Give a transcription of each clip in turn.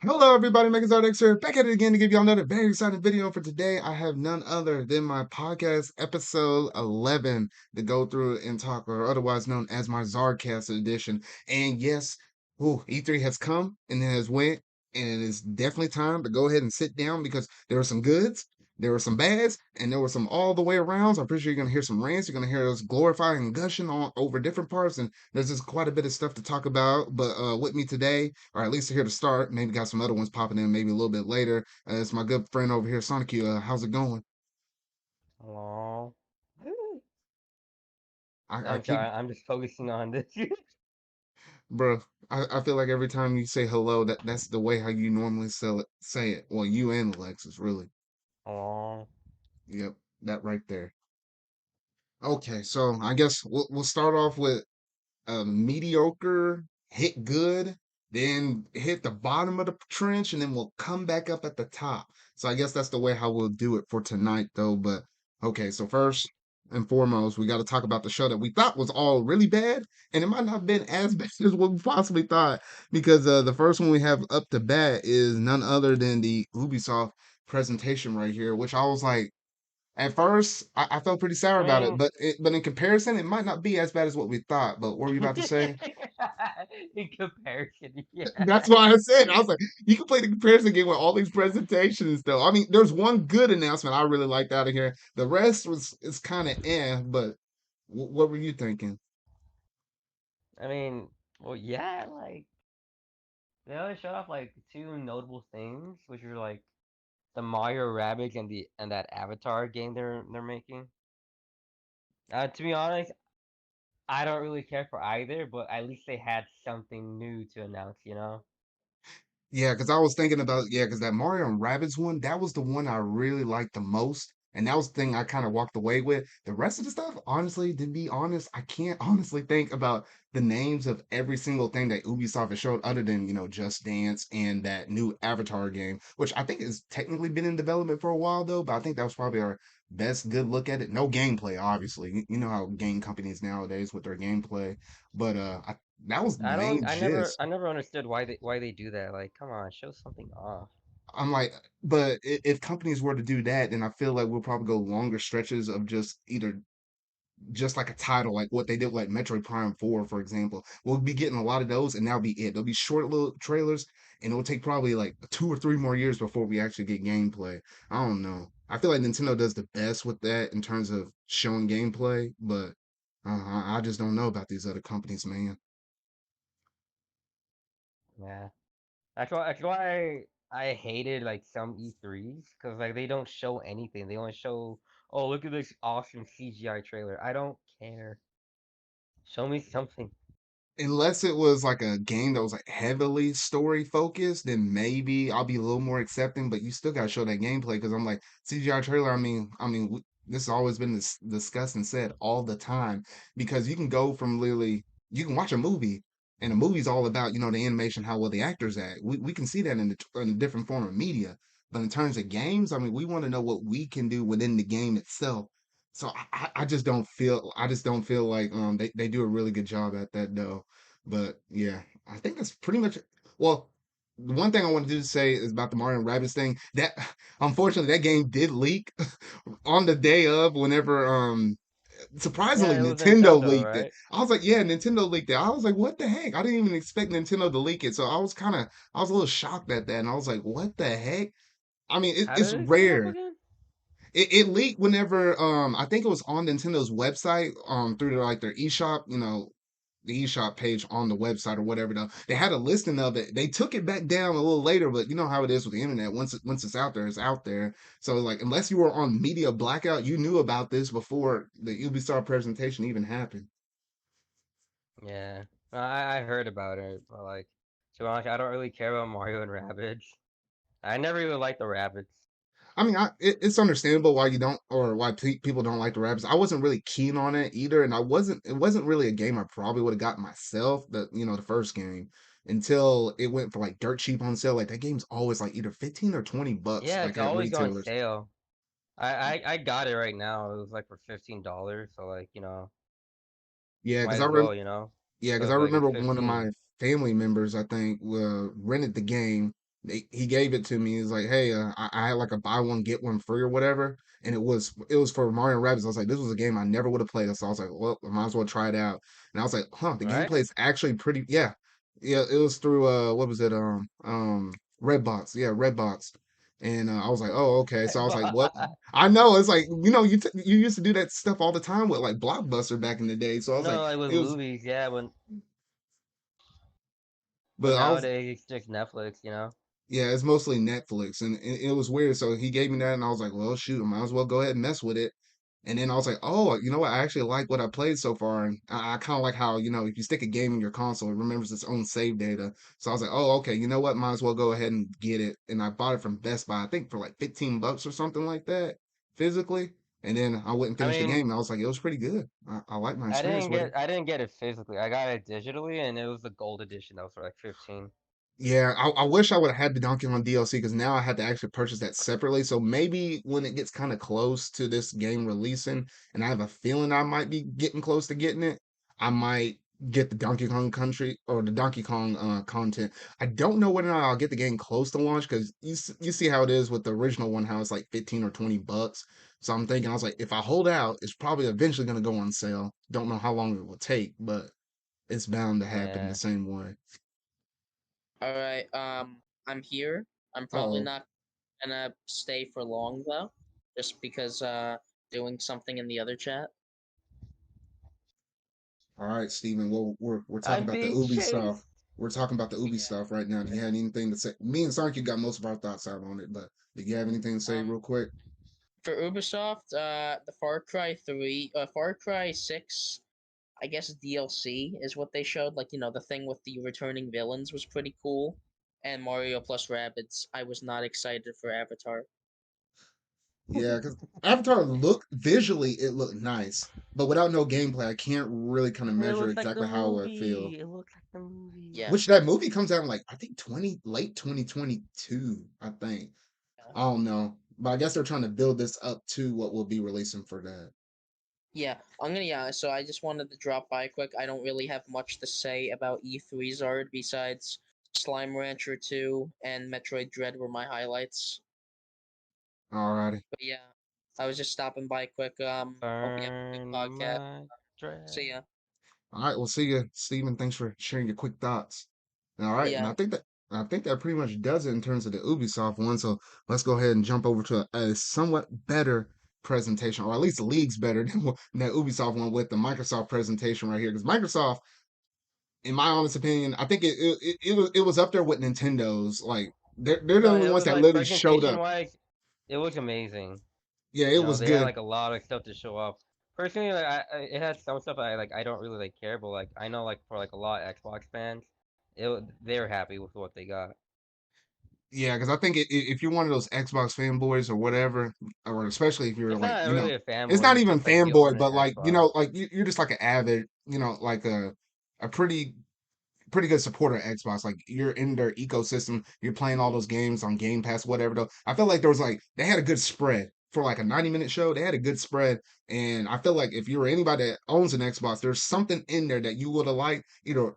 Hello, everybody. Megan ZardX here, back at it again to give you all another very exciting video. For today, I have none other than my podcast episode 11 to go through and talk, or otherwise known as my ZardCast edition. And yes, E3 has come and it has went, and it's definitely time to go ahead and sit down because there are some goods, there were some bads, and there were some all the way arounds. I'm pretty sure you're going to hear some rants. You're going to hear us glorifying and gushing on over different parts, and there's just quite a bit of stuff to talk about. But with me today, or at least here to start. Maybe got some other ones popping in maybe a little bit later. It's my good friend over here, Sanikyu. How's it going? Oh, I I'm keep, sorry. I'm just focusing on this. bro. I feel like every time you say hello, that's the way how you normally say it. Well, you and Alexis, really. Oh, Yep, that right there. Okay, so I guess we'll start off with mediocre, hit good, then hit the bottom of the trench, and then we'll come back up at the top. So I guess that's the way how we'll do it for tonight, though. But okay, so first and foremost, we got to talk about the show that we thought was all really bad, and it might not have been as bad as what we possibly thought, because the first one we have up to bat is none other than the Ubisoft presentation right here, which I was like, at first, I felt pretty sour I about it, mean, but in comparison, it might not be as bad as what we thought. But what were you about to say? in comparison, yeah. That's why I said I was like, you can play the comparison game with all these presentations, though. I mean, there's one good announcement I really liked out of here. The rest was is kind of but what were you thinking? I mean, well, yeah, like they only showed off like two notable things, which are like the Mario Rabbids and that Avatar game they're making. To be honest, I don't really care for either, but at least they had something new to announce, you know? Yeah, because I was thinking about, yeah, because that Mario and Rabbids one, that was the one I really liked the most. And that was the thing I kind of walked away with. The rest of the stuff, honestly, to be honest, I can't honestly think about the names of every single thing that Ubisoft has showed other than, Just Dance and that new Avatar game, which I think has technically been in development for a while though, but I think that was probably our best good look at it. No gameplay, obviously. You know how game companies nowadays with their gameplay. But that was the I main don't gist. I never understood why they do that. Like, come on, show something off. I'm like, but if companies were to do that, then I feel like we'll probably go longer stretches of just either just like a title, like what they did with like Metroid Prime 4, for example. We'll be getting a lot of those, and that'll be it. There'll be short little trailers, and it'll take probably like 2 or 3 more years before we actually get gameplay. I don't know. I feel like Nintendo does the best with that in terms of showing gameplay, but I just don't know about these other companies, man. Yeah. That's why I hated like some E3s because like they don't show anything. They only show, oh, look at this awesome CGI trailer. I don't care. Show me something. Unless it was like a game that was like heavily story focused, then maybe I'll be a little more accepting. But you still gotta show that gameplay because I'm like CGI trailer. This has always been discussed and said all the time because you can go from literally you can watch a movie and a movie's all about the animation, how well the actors act. We can see that in a different form of media. But in terms of games, I mean, we want to know what we can do within the game itself. So I just don't feel like they do a really good job at that though. But yeah, I think that's pretty much well. The one thing I want to do to say is about the Mario Rabbids thing. That unfortunately that game did leak on the day of whenever Yeah, surprisingly it was Nintendo Nintendo, leaked it. right? I was like, yeah, Nintendo leaked it. I was like, what the heck? I didn't even expect Nintendo to leak it. So I was a little shocked at that, and I was like, what the heck? I mean, How it's did it show up rare. again? It leaked whenever I think it was on Nintendo's website through like their eShop, the eShop page on the website or whatever though. They had a listing of it. They took it back down a little later, but you know how it is with the internet. Once it's out there, it's out there. So like unless you were on media blackout, you knew about this before the Ubisoft presentation even happened. Yeah, I heard about it, but like, to be honest, I don't really care about Mario and Rabbids. I never really liked the Rabbids. I mean, it's understandable why you don't, or why people don't like the Rabbids. I wasn't really keen on it either, and I wasn't. It wasn't really a game I probably would have got myself. The first game until it went for like dirt cheap on sale. Like that game's always like either 15 or $20, Yeah, like it's at always on retailers. sale. I got it right now. It was like for $15, so like, Yeah, might as well, you know, yeah, because I because like it's remember one of 15. my family members, I think, rented the game. he gave it to me. He's like, hey, I had like a buy one get one free or whatever, and it was for Mario and Rabbids. I was like, this was a game I never would have played, so I was like, well, I might as well try it out. And I was like, huh, the Right? gameplay is actually pretty. Yeah, yeah, it was through what was it Redbox, yeah, Redbox, and I was like, oh, okay. So I was like, what? I know it's like you used to do that stuff all the time with like Blockbuster back in the day. So I was No, like, like with it was, movies, yeah. But but I was nowadays it's just Netflix, you know. Yeah, it's mostly Netflix, and it was weird. So he gave me that, and I was like, "Well, shoot, I might as well go ahead and mess with it." And then I was like, "Oh, you know what? I actually like what I played so far, and I kind of like how if you stick a game in your console, it remembers its own save data." So I was like, "Oh, okay, you know what? Might as well go ahead and get it." And I bought it from Best Buy, I think for like $15 or something like that, physically. And then I went and I finished the mean, game, and I was like, "It was pretty good. I like my experience with it." I didn't get it physically. I got it digitally, and it was the gold edition. That was for like 15. Yeah, I wish I would have had the Donkey Kong DLC because now I had to actually purchase that separately. So maybe when it gets kind of close to this game releasing, and I have a feeling I might be getting close to getting it, I might get the Donkey Kong Country or the Donkey Kong content. I don't know whether or not I'll get the game close to launch because you see how it is with the original one, how it's like 15 or $20. So I'm thinking, I was like, if I hold out, it's probably eventually going to go on sale. Don't know how long it will take, but it's bound to happen the Yeah. same way. All right. I'm here. I'm probably Oh. not gonna stay for long though, just because doing something in the other chat. All right, Steven. Well, we're talking I'm about the being Ubi stuff. chased. We're talking about the But Ubi yeah. stuff right now. Do you have anything to say? Me and Sanikyu got most of our thoughts out on it, but do you have anything to say Um, real quick? for Ubisoft, the Far Cry 6, I guess DLC is what they showed. Like, the thing with the returning villains was pretty cool. And Mario plus Rabbids, I was not excited for Avatar. Yeah, because Avatar look visually it looked nice, but without no gameplay, I can't really kind of But it measure looks like the exactly how it would feel. movie. It looks like the movie. Yeah. Which that movie comes out in like I think late 2022, I think. Yeah. I don't know, but I guess they're trying to build this up to what will be releasing for that. Yeah, yeah. So I just wanted to drop by quick. I don't really have much to say about E3 Zard besides Slime Rancher 2 and Metroid Dread were my highlights. Alrighty. But yeah, I was just stopping by quick. Hope you have a good Burn podcast. my See dread. ya. All right, we'll see you, Stephen. Thanks for sharing your quick thoughts. All right, and Yeah. I think that pretty much does it in terms of the Ubisoft one. So let's go ahead and jump over to a somewhat better presentation, or at least the league's better than that Ubisoft one with the Microsoft presentation right here. Because Microsoft, in my honest opinion, I think it was up there with Nintendo's. Like they're the No, only it ones was that like literally showed presentation up. wise, it was amazing. Yeah, You it know, was they had good. like a lot of stuff to show off. Personally, like it had some stuff I don't really like care, but like I know like for like a lot of Xbox fans, they're happy with what they got. Yeah, because I think if you're one of those Xbox fanboys or whatever, or especially if you're It's like, not really a it's fanboy. not He's even just like he owns fanboy, an but like, Xbox. like you're just like an avid, like a pretty good supporter of Xbox. Like you're in their ecosystem, you're playing all those games on Game Pass, whatever. Though I feel like there was like they had a good spread for like a 90-minute show. They had a good spread, and I feel like if you're anybody that owns an Xbox, there's something in there that you would have liked.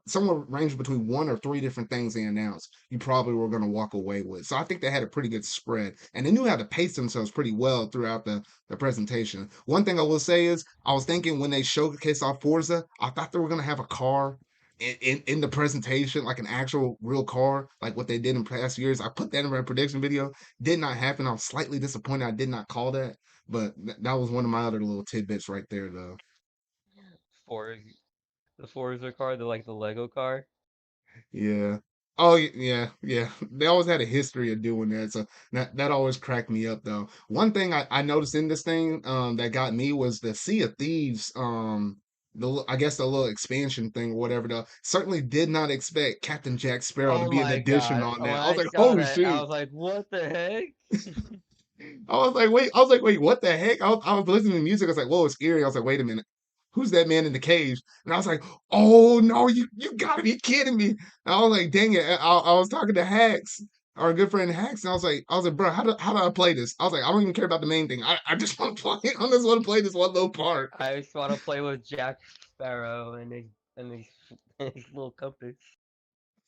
Somewhere ranging between one or three different things they announced. You probably were going to walk away with. So I think they had a pretty good spread, and they knew how to pace themselves pretty well throughout the presentation. One thing I will say is I was thinking when they showcased off Forza, I thought they were going to have a car in the presentation, like an actual real car, like what they did in past years. I put that in my prediction video. Did not happen. I was slightly disappointed I did not call that, but that was one of my other little tidbits right there, though. Forza, the Forza car, the like the Lego car. Yeah. Oh yeah, yeah. They always had a history of doing that, so that always cracked me up though. One thing I noticed in this thing that got me was the Sea of Thieves I guess the little expansion thing or whatever though. Certainly did not expect Captain Jack Sparrow to Oh be an my addition god! on When that. I was I like, saw holy that, I shoot. was like, "What the heck?" I was like, wait, what the heck? I was listening to music. I was like, whoa, it's eerie. I was like, wait a minute. Who's that man in the cage? And I was like, oh no, you gotta be kidding me. And I was like, dang it. I was talking to Hax, our good friend Hax, and I was like, bro, how do I play this? I was like, I don't even care about the main thing. I just want to play. I just want to play this one little part. I just want to play with Jack Sparrow and his and his, and his little compass.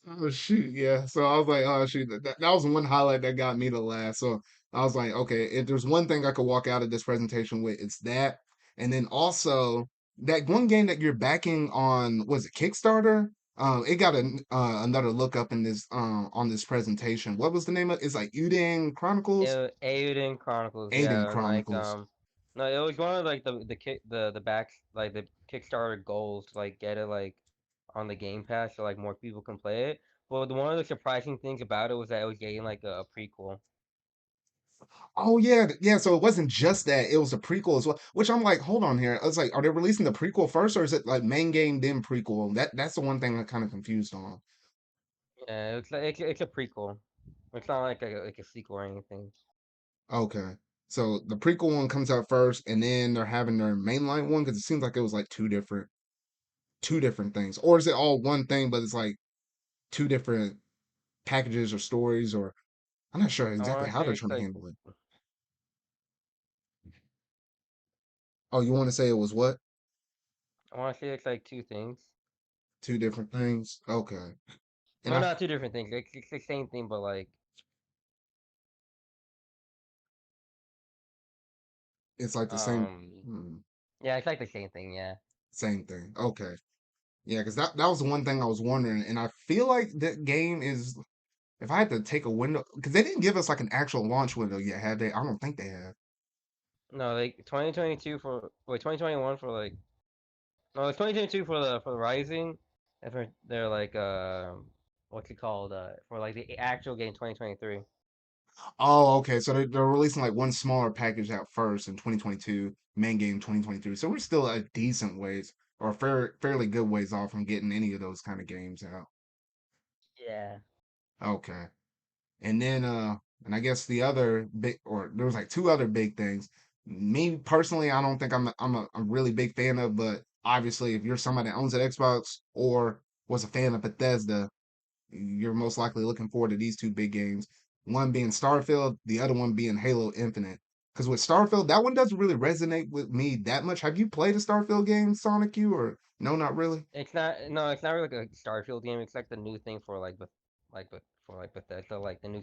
Oh shoot, yeah. So I was like, oh shoot, that was one highlight that got me to laugh. So I was like, okay, if there's one thing I could walk out of this presentation with, it's that. And then also that one game that you're backing on, was it Kickstarter? It got another look up in this on this presentation. What was the name of? It's like Uden Chronicles, Aiden Chronicles, Aiden yeah, and like Chronicles. no, it was one of like the back like the Kickstarter goals to like get it like on the Game Pass so like more people can play it. But one of the surprising things about it was that it was getting like a prequel. Oh yeah, yeah. So it wasn't just that; it was a prequel as well. Which I'm like, hold on here. I was like, are they releasing the prequel first, or is it like main game then prequel? That's the one thing I'm kind of confused on. Yeah, it's like it's a prequel. It's not like a sequel or anything. Okay, so the prequel one comes out first, and then they're having their mainline one because it seems like it was like two different things, or is it all one thing, but it's like two different packages or stories, or I'm not sure I exactly want to how they're say it's trying to like handle it. Oh, you want to say it was what? I want to say it's like two things. Two different things? Okay, and No, not two different things. It's the same thing, but like it's like the same. um Hmm. yeah, it's like the same thing. Yeah. Same thing. Okay. Yeah, because that was the one thing I was wondering, and I feel like that game is. If I had to take a window, because they didn't give us like an actual launch window yet, have they? I don't think they have. No, like 2022 for wait 2021 for like no, it's 2022 for the Rising, and for they're like what's it called for like the actual game 2023. Oh, okay. So they're releasing like one smaller package out first in 2022, main game 2023. So we're still a decent ways or fairly good ways off from getting any of those kind of games out. Yeah. Okay. And then and I guess the other big or there was like two other big things. Me personally, I don't think I'm a really big fan of, but obviously if you're somebody that owns an Xbox or was a fan of Bethesda, you're most likely looking forward to these two big games. One being Starfield, the other one being Halo Infinite. Because with Starfield, that one doesn't really resonate with me that much. Have you played a Starfield game, Sonic U, or no, not really? It's not no, it's not really like a Starfield game. It's like the new thing for for like Bethesda, like the new.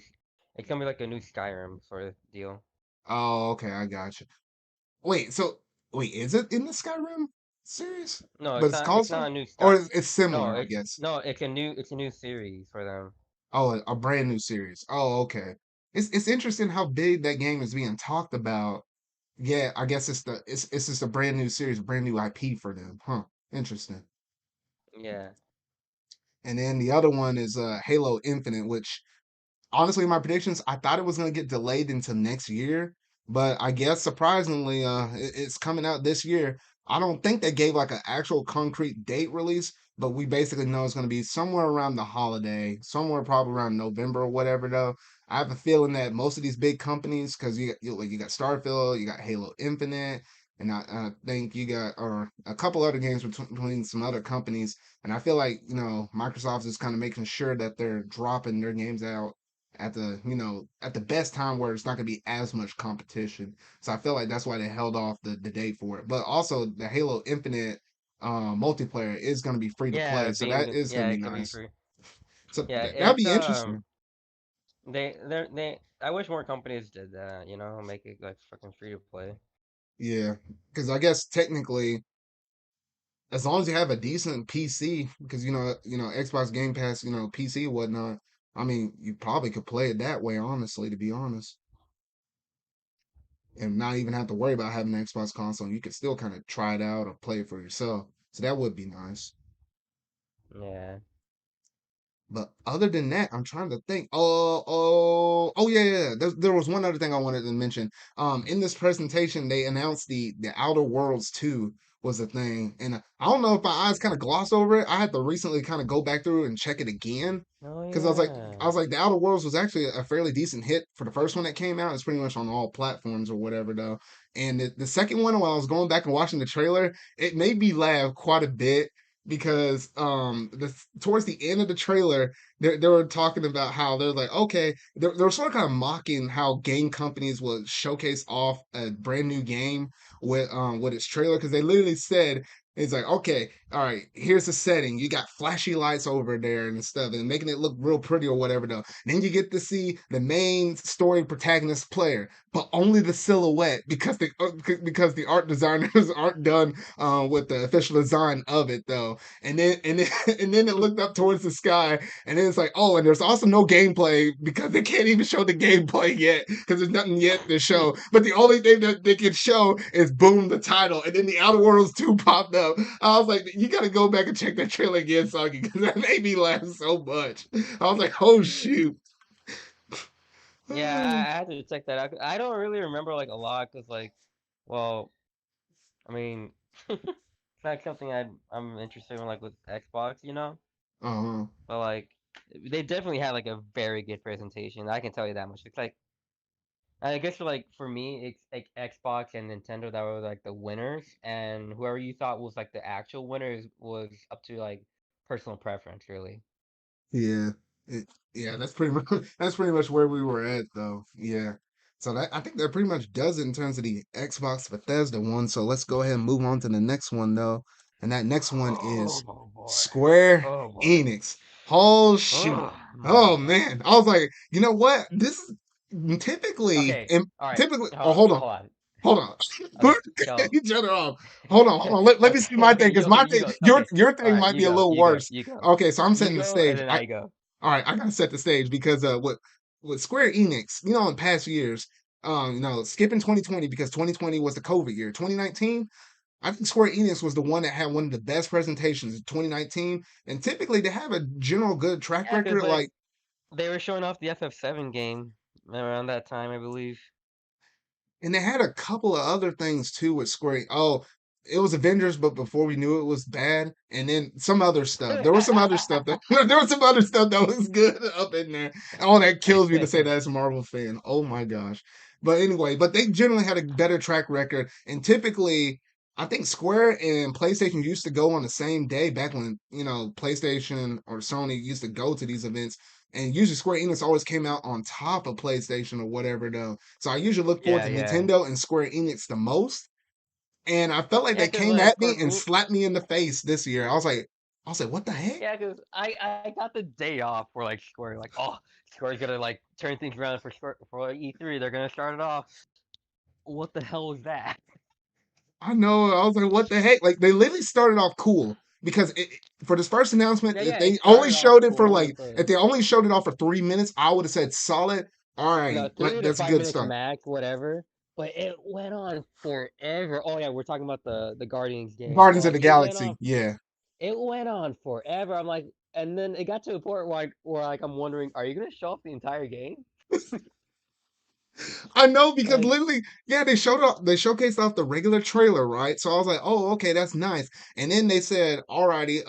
It's gonna be like a new Skyrim sort of deal. Oh, okay, I got you. Wait, so wait, is it in the Skyrim series? No, But it's called it's Sky, not a new or Sky. it's No, similar, I guess. it's a new series for them. Oh, a brand new series. Oh, okay. It's interesting how big that game is being talked about. Yeah, I guess it's just a brand new series, a brand new IP for them. Huh. Interesting. Yeah. And then the other one is Halo Infinite, which honestly, my predictions, I thought it was going to get delayed into next year, but I guess surprisingly, it's coming out this year. I don't think they gave like an actual concrete date release, but we basically know it's going to be somewhere around the holiday, somewhere probably around November or whatever. Though I have a feeling that most of these big companies, because you got Starfield, you got Halo Infinite, and I think you got or a couple other games between some other companies, and I feel like Microsoft is kind of making sure that they're dropping their games out at the at the best time where it's not going to be as much competition. So I feel like that's why they held off the date for it. But also the Halo Infinite multiplayer is going to be free to play, so that is going Yeah, to be it could be nice. free. So Yeah, that'd it's be interesting. they I wish more companies did that, you know, make it like fucking free to play. Yeah, because I guess technically, as long as you have a decent PC, because Xbox Game Pass, PC and whatnot. I mean, you probably could play it that way, honestly, to be honest, and not even have to worry about having an Xbox console. You could still kind of try it out or play it for yourself. So that would be nice. Yeah. But other than that, I'm trying to think. Oh, yeah, yeah. There was one other thing I wanted to mention. In this presentation, they announced the Outer Worlds 2 was a thing, and I don't know if my eyes kind of glossed over it. I had to recently kind of go back through and check it again Oh because yeah. the Outer Worlds was actually a fairly decent hit for the first one that came out. It's pretty much on all platforms or whatever though. And the second one, while I was going back and watching the trailer, it made me laugh quite a bit because towards the end of the trailer they were talking about how they're like okay they were sort of kind of mocking how game companies would showcase off a brand new game with its trailer because they literally said It's like, okay, all right, here's the setting. You got flashy lights over there and stuff, and making it look real pretty or whatever, though. Then you get to see the main story protagonist player, but only the silhouette because the art designers aren't done with the official design of it, though. And then and then it looked up towards the sky, and then it's like, oh, and there's also no gameplay because they can't even show the gameplay yet because there's nothing yet to show. But the only thing that they can show is boom, the title, and then the Outer Worlds 2 popped up. I was like, you gotta go back and check that trailer again, Saki, because that made me laugh so much. I was like, oh shoot. Yeah, I had to check that out. I don't really remember like a lot because well, I mean, it's not something I'm interested in like with Xbox, you know. Uh-huh. But like, they definitely had like a very good presentation. I can tell you that much. It's like I guess for me, it's like Xbox and Nintendo that were like the winners, and whoever you thought was like the actual winners was up to like personal preference, really. Yeah. Yeah, that's pretty much that's pretty much where we were at though. Yeah. So that I think that pretty much does it in terms of the Xbox Bethesda one. So let's go ahead and move on to the next one though. And that next one is Oh boy. Square Oh boy. Enix. Oh shoot. Oh Oh my. man. I was like, you know what? This is typically Okay. and All right. typically oh hold on. Hold on. Hold on. We're Okay. cutting Go. each other off. Hold on. Let me see Okay. my Okay. thing because Okay. my You thing go. Okay. your All thing right. might You be a go. little You go. worse. You go. Okay, so I'm You setting the go, and stage. then I go. All right, I gotta set the stage because with Square Enix, you know, in past years, skipping 2020 because 2020 was the COVID year. 2019, I think Square Enix was the one that had one of the best presentations in 2019, and typically they have a general good track Yeah, cause record. Like they were showing off the FF7 game around that time, I believe. and they had a couple of other things too with Square. Oh, it was Avengers, but before we knew it was bad, and then some other stuff. There was some other stuff that there was some other stuff that was good up in there. Oh, that kills me to say that as a Marvel fan. Oh my gosh. But anyway, but they generally had a better track record, and typically, I think Square and PlayStation used to go on the same day back when PlayStation or Sony used to go to these events. And usually Square Enix always came out on top of PlayStation or whatever though. So I usually look forward Yeah, to yeah. Nintendo and Square Enix the most. And I felt like Yeah, they cause came at for me and me, slapped me in the face this year. I was like, what the heck? yeah, cause I got the day off for like Square, like oh Square's gonna like turn things around for Square for E3. They're gonna start it off. What the hell was that? I know. I was like, what the heck? Like they literally started off cool because for this first announcement, Yeah, if yeah. they It only started off showed it for cool like with the if they only showed it off for 3 minutes, I would have said solid. All no right, 3 to that's a five good minutes start. max, whatever. But it went on forever. Oh yeah, we're talking about the Guardians game. So Guardians of like the Galaxy, on yeah. it went on forever. I'm like, and then it got to a point where like I'm wondering, are you gonna show off the entire game? I know because Like literally, yeah, they showcased off the regular trailer, right? So I was like, oh, okay, that's nice. And then they said, alrighty,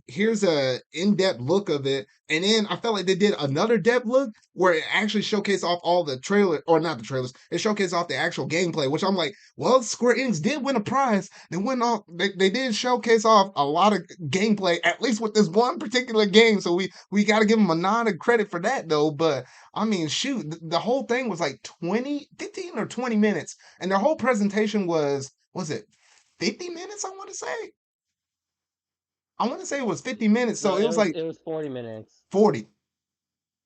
here's a in-depth look of it. And then I felt like they did another depth look where it actually showcased off all the trailer, or not the trailers, it showcased off the actual gameplay, which I'm like, well, Square Enix did win a prize. They did showcase off a lot of gameplay, at least with this one particular game. So we gotta give them a nod of credit for that though. But I mean, shoot, the whole thing was like 15 or 20 minutes. And their whole presentation was it 50 minutes? I want to say it was 50 minutes. So no, it was like it was 40 minutes. 40.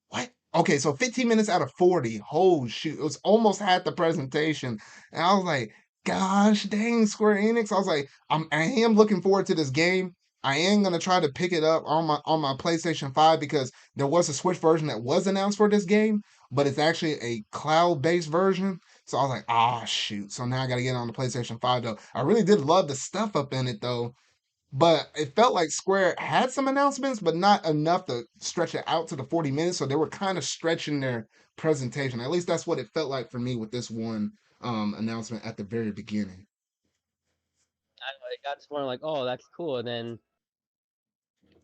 What? Okay, so 15 minutes out of 40. Oh, shoot. It was almost half the presentation. And I was like, gosh dang, Square Enix. I was like, I am looking forward to this game. I am gonna try to pick it up on my PlayStation 5 because there was a Switch version that was announced for this game, but it's actually a cloud-based version. So I was like, ah shoot. So now I gotta get on the PlayStation 5 though. I really did love the stuff up in it though. But it felt like Square had some announcements, but not enough to stretch it out to the 40 minutes. So they were kind of stretching their presentation. At least that's what it felt like for me with this one announcement at the very beginning. I got to one like, oh, that's cool. And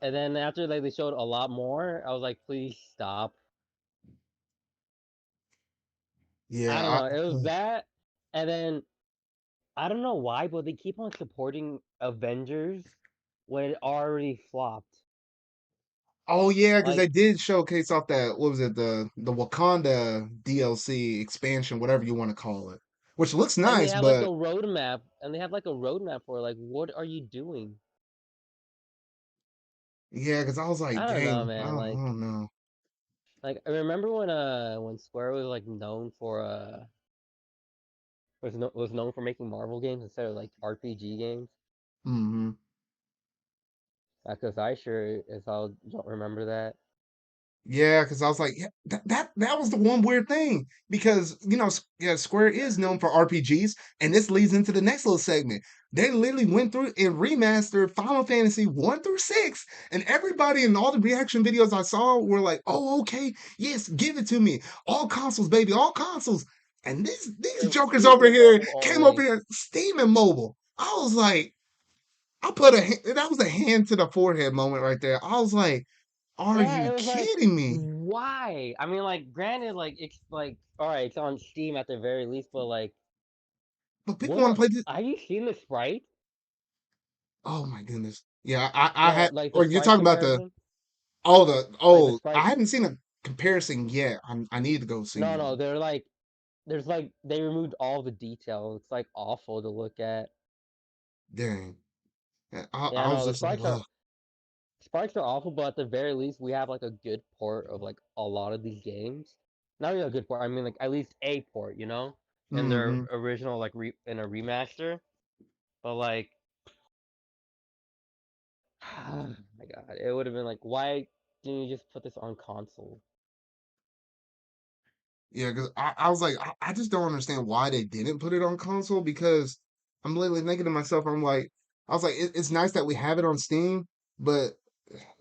then after like they showed a lot more, I was like, please stop. I don't Yeah, know. It was that, and then I don't know why, but they keep on supporting Avengers when it already flopped. oh yeah, because they Like, did showcase off that what was it the Wakanda DLC expansion, whatever you want to call it. which looks And they nice, have like a but roadmap, and they have like a roadmap for like, what are you doing? yeah, because I was like, I don't know, dang, man. I don't know. Like I remember when Square was like known for was known for making Marvel games instead of like RPG games. Hmm. Because I sure as hell don't remember that. Yeah, because I was like, yeah, that was the one weird thing because yeah, Square is known for RPGs, and this leads into the next little segment. They literally went through and remastered Final Fantasy 1 through 6, and everybody in all the reaction videos I saw were like, "Oh, okay, yes, give it to me, all consoles, baby, all consoles." And these jokers Steam over and here mobile came over only. here, Steam and mobile. I was like, that was a hand to the forehead moment right there. I was like, are Yeah, you it was like, kidding me? why? I mean, like, granted, like it's like, all right, it's on Steam at the very least, but like, But people what want to are? play this. Have you seen the sprite? Oh my goodness. Yeah, I had. Like the Or you're sprite talking about the comparison? Like the I sprite? hadn't seen a comparison yet. I need to go see No, no, one. they're like, there's like they removed all the detail. It's like awful to look at. Dang. Yeah, Yeah, I was no, the just like, ugh. sprites are awful, but at the very least, we have like a good port of like a lot of these games. Not really a good port. I mean, like at least a port, in their Mm-hmm. original like in a remaster. But like, oh my god, it would have been like, why didn't you just put this on console? Yeah, because I was like, I just don't understand why they didn't put it on console because I'm literally thinking to myself, I was like, it's nice that we have it on Steam, but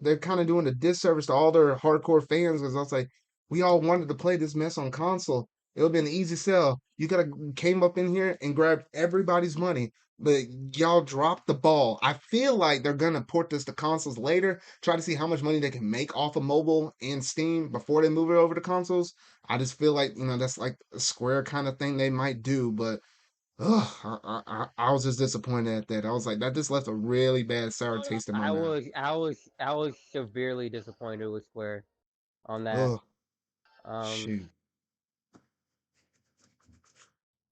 they're kind of doing a disservice to all their hardcore fans because I was like, we all wanted to play this mess on console. It would have been an easy sell. You could have came up in here and grabbed everybody's money, but y'all dropped the ball. I feel like they're gonna port this to consoles later, try to see how much money they can make off of mobile and Steam before they move it over to consoles. I just feel like that's like a Square kind of thing they might do, but ugh, I was just disappointed at that. I was like, that just left a really bad sour taste in my mouth. I was severely disappointed with Square on that. Oh, Um, shoot.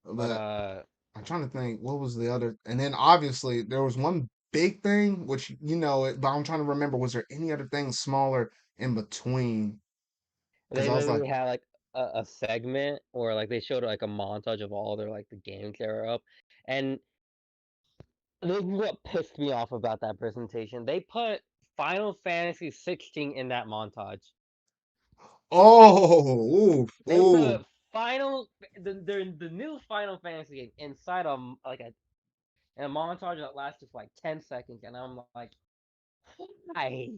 but But I'm trying to think, what was the other? And then obviously there was one big thing, which but I'm trying to remember, was there any other thing smaller in between? Because they I was like, literally had like a segment or like they showed like a montage of all their like the games that were up, and this is what pissed me off about that presentation. They put Final Fantasy 16 in that montage. oh, ooh, They ooh. put Final the new Final Fantasy game inside of like a montage that lasts just like 10 seconds, and I'm like, why?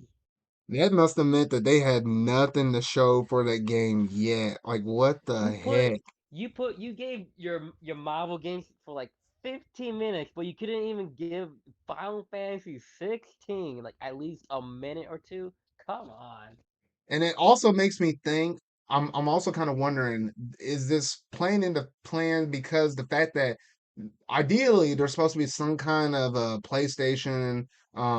That must have meant that they had nothing to show for that game yet. Like, what the You put heck? you gave your Marvel games for like 15 minutes, but you couldn't even give Final Fantasy 16 like at least a minute or two. Come on. And it also makes me think, I'm also kind of wondering, is this playing into plan because the fact that ideally there's supposed to be some kind of a PlayStation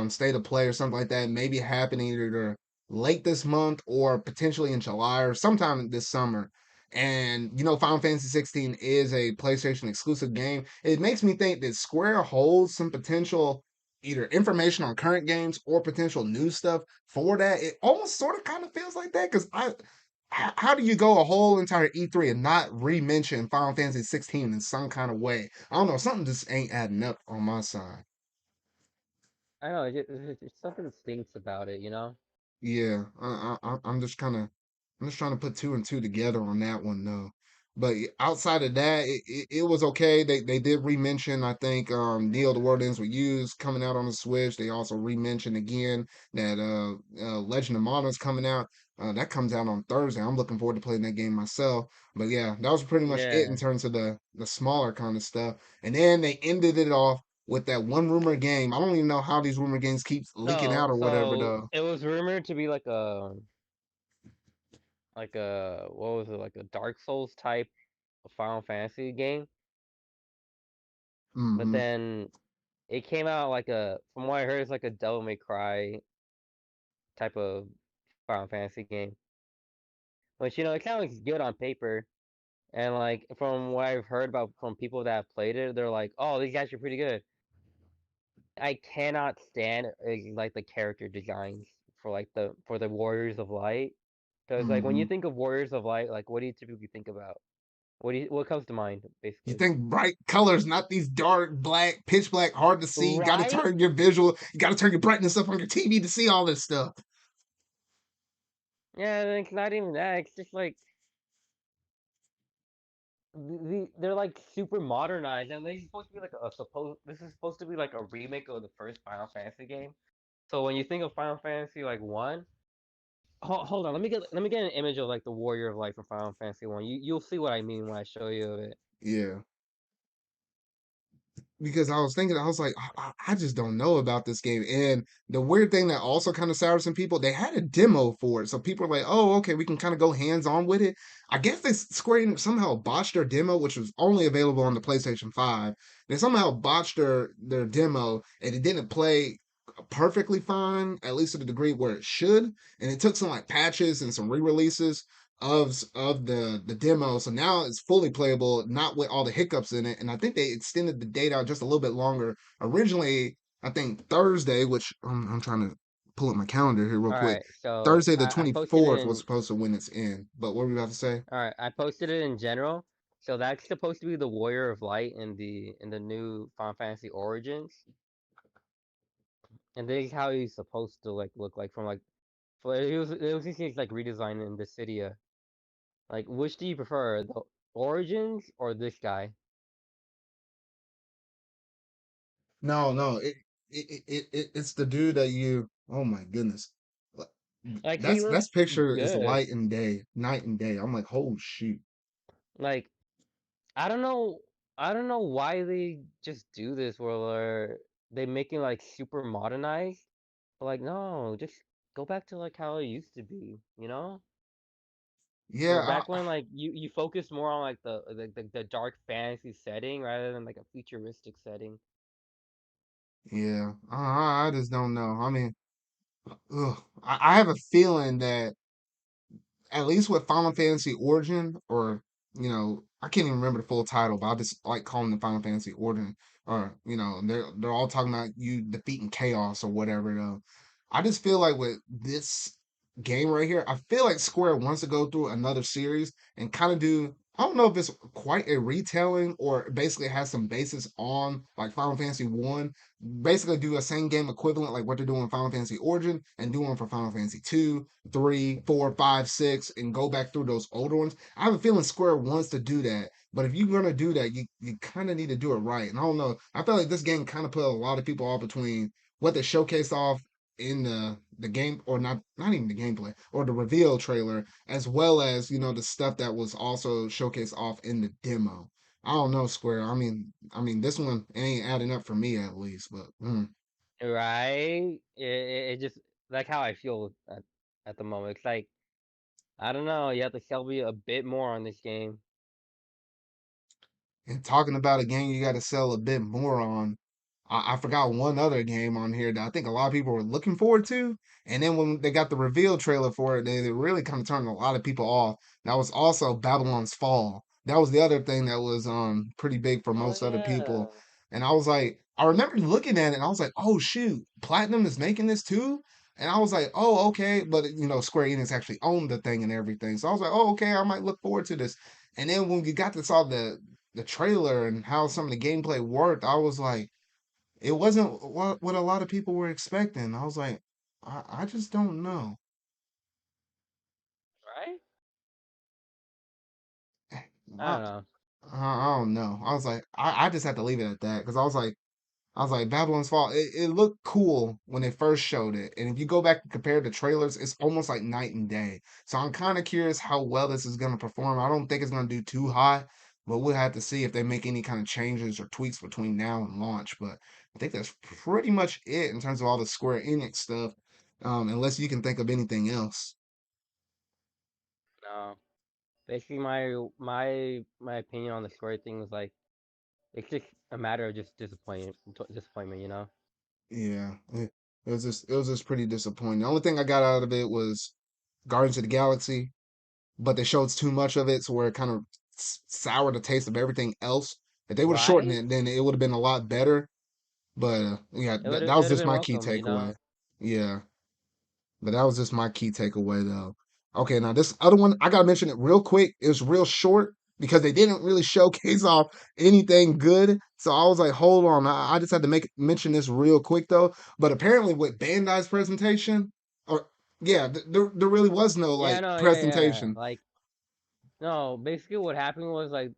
state of play or something like that, maybe happening either late this month or potentially in July or sometime this summer. And Final Fantasy 16 is a PlayStation exclusive game. It makes me think that Square holds some potential either information on current games or potential new stuff for that. It almost sort of kind of feels like that because how do you go a whole entire E3 and not re-mention Final Fantasy 16 in some kind of way? I don't know. Something just ain't adding up on my side. I know it's something stinks about it. Yeah, I'm just trying to put two and two together on that one though. But outside of that, it was okay. They did re-mention, I think, Neil the World Ends with Use coming out on the Switch. They also re-mentioned again that Legend of Mana is coming out. That comes out on Thursday. I'm looking forward to playing that game myself. But yeah, that was pretty much it in Yeah. terms of the smaller kind of stuff. And then they ended it off with that one rumor game. I don't even know how these rumor games keep leaking out or whatever So though. it was rumored to be like a what was it, like a Dark Souls type of Final Fantasy game, but Hmm. then it came out like from what I heard, it's like a Devil May Cry type of Final Fantasy game, which it kind of looks good on paper, And like from what I've heard about from people that have played it, they're like, "Oh, these guys are pretty good." I cannot stand like the character designs for like the Warriors of Light, because like when you Hmm. think of Warriors of Light, like what do you typically think about? What comes to mind You basically? think bright colors, not these dark, black, pitch black, hard to see. You got to Right? turn your visual, you got to turn your brightness up on your TV to see all this stuff. Yeah, and it's not even that. It's just like they're like super modernized, and they're supposed to be like a supposed. This is supposed to be like a remake of the first Final Fantasy game. So when you think of Final Fantasy like one, hold on, let me get an image of like the Warrior of Light from Final Fantasy one. You'll see what I mean when I show you it. Yeah. Because I was thinking, I was like, I just don't know about this game. And the weird thing that also kind of soured some people, they had a demo for it. So people were like, oh, okay, we can kind of go hands on with it. I guess they Square Enix somehow botched their demo, which was only available on the PlayStation 5. They somehow botched their demo and it didn't play perfectly fine, at least to the degree where it should. And it took some like patches and some re-releases of the demo. So now it's fully playable, not with all the hiccups in it. And I think they extended the date out just a little bit longer. Originally, I think Thursday, which I'm trying to pull up my calendar here real All quick. right, so Thursday the I posted it 24th was in. supposed to when it's in. But what were we about to say? All right, I posted it in general. So that's supposed to be the Warrior of Light in the new Final Fantasy Origins, and this is how he's supposed to like look like from like. For it was just like redesigned in the city. Like, which do you prefer, the Origins or this guy? No, no, it's the dude that you. Oh my goodness, Like, Like, he that's looks picture is good. light and day, night and day. I'm like, oh shoot. Like, I don't know, I don't know why they just do this where they make it like super modernized. But like, no, just go back to like how it used to be, you know? Where Yeah, back when like you focus more on like the dark fantasy setting rather than like a futuristic setting. yeah. I just don't know. I mean, ugh, I have a feeling that at least with Final Fantasy Origin, or I can't even remember the full title, but I just like calling it Final Fantasy Origin, or they're all talking about you defeating chaos or whatever. Though, I just feel like with this game right here, I feel like Square wants to go through another series and kind of do. I don't know if it's quite a retelling or basically has some basis on like Final Fantasy One. Basically, do a same game equivalent like what they're doing in Final Fantasy Origin and doing for Final Fantasy Two, three, four, five, six, and go back through those older ones. I have a feeling Square wants to do that, but if you're gonna do that, you kind of need to do it right. And I don't know. I feel like this game kind of put a lot of people off between what they showcased off in the game, or not even the gameplay or the reveal trailer, as well as the stuff that was also showcased off in the demo. I don't know, Square. I mean, this one ain't adding up for me at least, but Right? It just like how I feel at the moment. It's like, I don't know, you have to sell me a bit more on this game. and talking about a game you got to sell a bit more on, I forgot one other game on here that I think a lot of people were looking forward to. And then when they got the reveal trailer for it, they really kind of turned a lot of people off. That was also Babylon's Fall. That was the other thing that was pretty big for Oh most other people. yeah. And I was like, I remember looking at it and I was like, oh shoot, Platinum is making this too. And I was like, oh, okay. But Square Enix actually owned the thing and everything. So I was like, oh, okay, I might look forward to this. And then when we got to saw the trailer and how some of the gameplay worked, I was like, it wasn't what a lot of people were expecting. I was like, I just don't know. Right? I I, don't know. I don't know. I was like, I just had to leave it at that because I was like, Babylon's Fall. It looked cool when they first showed it, and if you go back and compare the trailers, it's almost like night and day. So I'm kind of curious how well this is gonna perform. I don't think it's gonna do too hot, but we'll have to see if they make any kind of changes or tweaks between now and launch. But I think that's pretty much it in terms of all the Square Enix stuff, unless you can think of anything else. No. Basically, my opinion on the story thing was like, it's just a matter of just disappointment, you know? Yeah, it was just pretty disappointing. The only thing I got out of it was Guardians of the Galaxy, but they showed too much of it, so where it kind of sour the taste of everything else. If they would have shortened Right? it, then it would have been a lot better. But yeah, that It was would have just been my key welcome, you takeaway. know. Yeah, but that was just my key takeaway though. Okay, now this other one I gotta mention it real quick. It was real short because they didn't really showcase off anything good. So I was like, hold on, I just had to mention this real quick though. But apparently with Bandai's presentation, or yeah, there really was no Yeah, like no, yeah. presentation. Like, no, basically what happened was like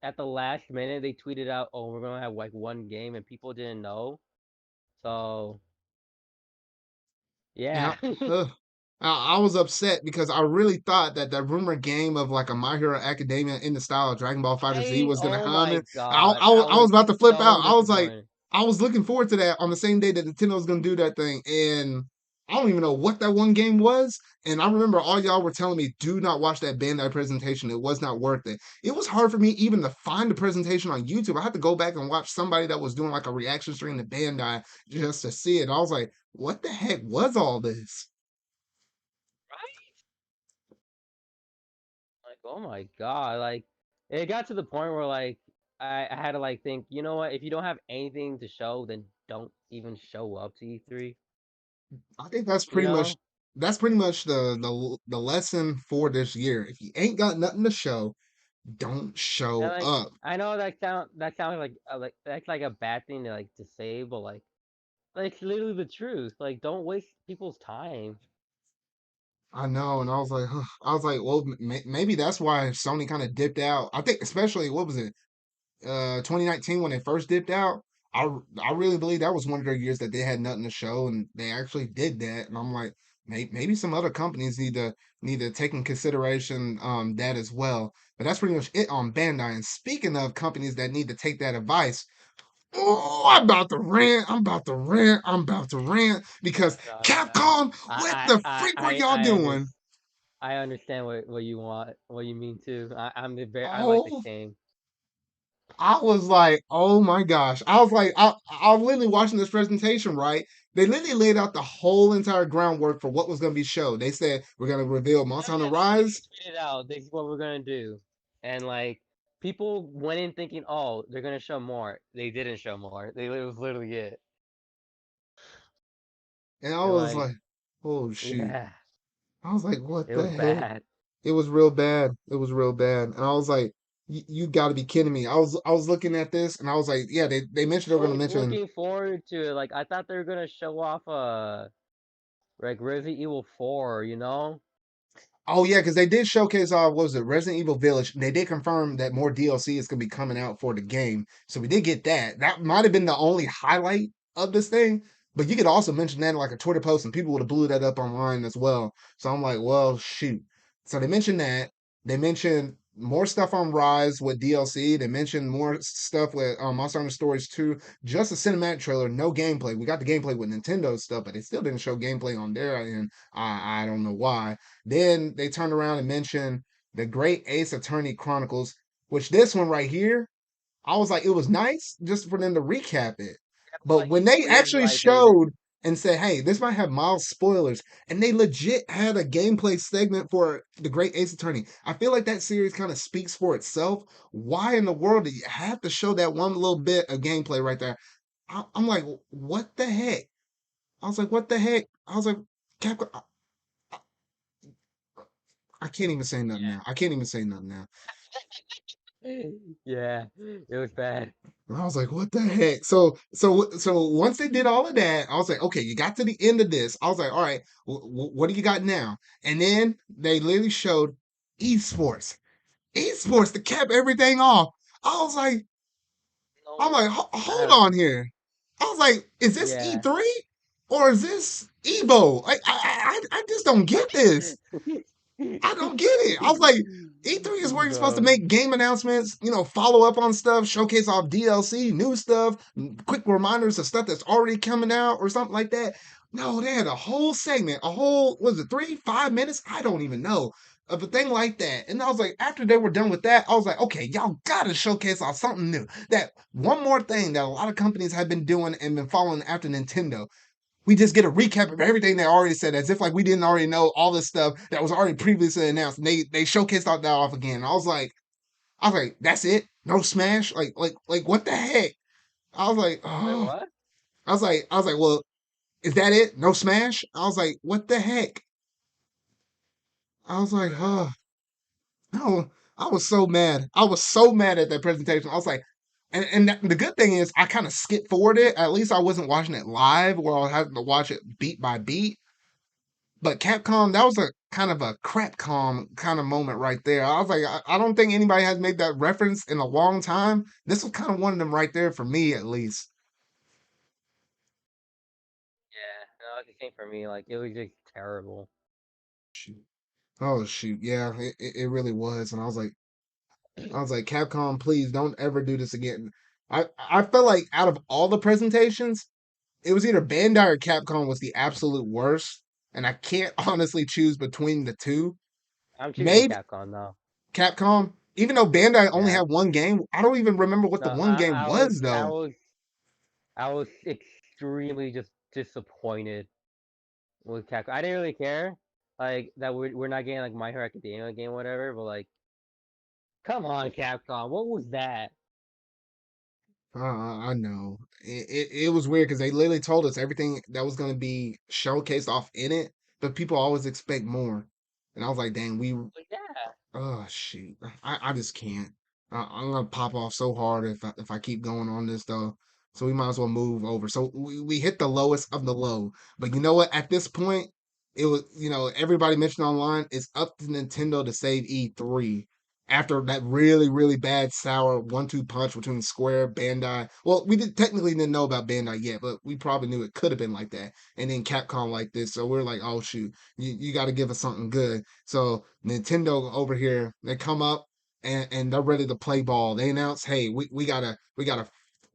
at the last minute they tweeted out, "Oh, we're gonna have like one game," and people didn't know. So And yeah, uh, I was upset because I really thought that the rumored game of like a My Hero Academia in the style of Dragon Ball Fighter Z was gonna oh happen. my god, I I was was about to flip out. so I was like, disappointed. I was looking forward to that on the same day that Nintendo was gonna do that thing, and I don't even know what that one game was. And I remember all y'all were telling me, do not watch that Bandai presentation. It was not worth it. It was hard for me even to find the presentation on YouTube. I had to go back and watch somebody that was doing like a reaction stream to Bandai just to see it. And I was like, what the heck was all this? Right? Like, oh my god, like it got to the point where like I had to like think, you know what? If you don't have anything to show, then don't even show up to E3. I think You know? that's pretty much the lesson for this year. If you ain't got nothing to show, don't And show like up. I know that sounds like that's like a bad thing to say, but like it's literally the truth. Like don't waste people's time. I know, and I was like, huh. I was like, well, maybe that's why Sony kind of dipped out. I think, especially what was it? 2019 when they first dipped out. I really believe that was one of their years that they had nothing to show, and they actually did that. And I'm like, maybe some other companies need to take in consideration that as well. But that's pretty much it on Bandai. And speaking of companies that need to take that advice, oh, I'm about to rant. I'm about to rant. I'm about to rant because No. Capcom, what the freak were y'all I doing? I understand what you want, what you mean too. I like the Oh, shame. I was like, oh my gosh. I was like, I was literally watching this presentation, right? They literally laid out the whole entire groundwork for what was going to be showed. They said, we're going to reveal No, Monster Hunter yeah, they Rise. literally tweeted out, "This is what we're gonna do," and like people went in thinking, "Oh, they're gonna show more." They didn't show more. It was literally it. And I They're was like, like, oh shoot. yeah, I was like, what it the was heck? bad. It was real bad. It was real bad. And I was like, you got to be kidding me. I was looking at this and I was like, yeah, they mentioned they were I going to was mention. looking forward to it. Like I thought they were gonna show off like Resident Evil 4, you know? Oh yeah, because they did showcase what was it, Resident Evil Village. They did confirm that more DLC is gonna be coming out for the game. So we did get that. That might have been the only highlight of this thing. But you could also mention that in like a Twitter post and people would have blew that up online as well. So I'm like, well, shoot. So they mentioned that. They mentioned more stuff on Rise with DLC. They mentioned more stuff with Monster Hunter Stories 2. Just a cinematic trailer, no gameplay. We got the gameplay with Nintendo stuff, but they still didn't show gameplay on there, and I don't know why. Then they turned around and mentioned the Great Ace Attorney Chronicles, which this one right here, I was like, it was nice just for them to recap it. Yeah, but But like when it's they weird, actually like showed and said, hey, this might have mild spoilers, and they legit had a gameplay segment for the Great Ace Attorney, I feel like that series kind of speaks for itself. Why in the world do you have to show that one little bit of gameplay right there? I'm like, what the heck? I was like, what the heck? I was like, Capcom, I can't even say nothing now. I can't even say nothing now. yeah, it was bad. And I was like, what the heck? So once they did all of that, I was like, okay, you got to the end of this. I was like, all right, what do you got now? And then they literally showed esports, esports to cap everything off. I was like, I'm No, like, I hold don't. on here. I was like, is this Yeah. E3 or is this Evo? I just don't get this. I don't get it. I was like, E3 is where you're supposed to Bro. make game announcements, follow up on stuff, showcase off DLC, new stuff, quick reminders of stuff that's already coming out or something like that. No, they had a whole segment, a whole, was it 3, 5 minutes? I don't even know. Of a thing like that. And I was like, after they were done with that, I was like, okay, y'all gotta showcase off something new. That one more thing that a lot of companies have been doing and been following after Nintendo, we just get a recap of everything they already said, as if like we didn't already know all this stuff that was already previously announced. And they showcased all that off again. And I was like, I was like, that's it? No Smash? Like what the heck? I was like, Wait, oh. what? I was like, well, is that it? No Smash? I was like, what the heck? I was like, oh. No, I was so mad. I was so mad at that presentation. I was like, the good thing is I kind of skipped forward it. At least I wasn't watching it live where I was having to watch it beat by beat. But Capcom, that was a kind of a crapcom kind of moment right there. I was like, I don't think anybody has made that reference in a long time. This was kind of one of them right there for me, at least. Yeah, no, it's the same for me. Like it was just terrible. Shoot. Oh shoot, yeah, it really was. And I was like, Capcom, please don't ever do this again. I felt like out of all the presentations, it was either Bandai or Capcom was the absolute worst, and I can't honestly choose between the two. I'm choosing Maybe Capcom now. Capcom, even though Bandai only Yeah. had one game, I don't even remember what No, the one game was though. I was extremely just disappointed with Capcom. I didn't really care, like that we're not getting like My Hero Academia game or whatever, but like, come on, Capcom, what was that? I know it was weird because they literally told us everything that was going to be showcased off in it, but people always expect more, and I was like, dang, we But yeah, oh shoot, I just can't. I'm gonna pop off so hard if I keep going on this though. So we might as well move over. So we hit the lowest of the low. But you know what? At this point, it was everybody mentioned online. It's up to Nintendo to save E3 after that really bad sour 1-2 punch between Square, Bandai. Well, we technically didn't know about Bandai yet, but we probably knew it could have been like that. And then Capcom like this. So we're like, oh shoot, you got to give us something good. So Nintendo over here, they come up and they're ready to play ball. They announce, hey, we got a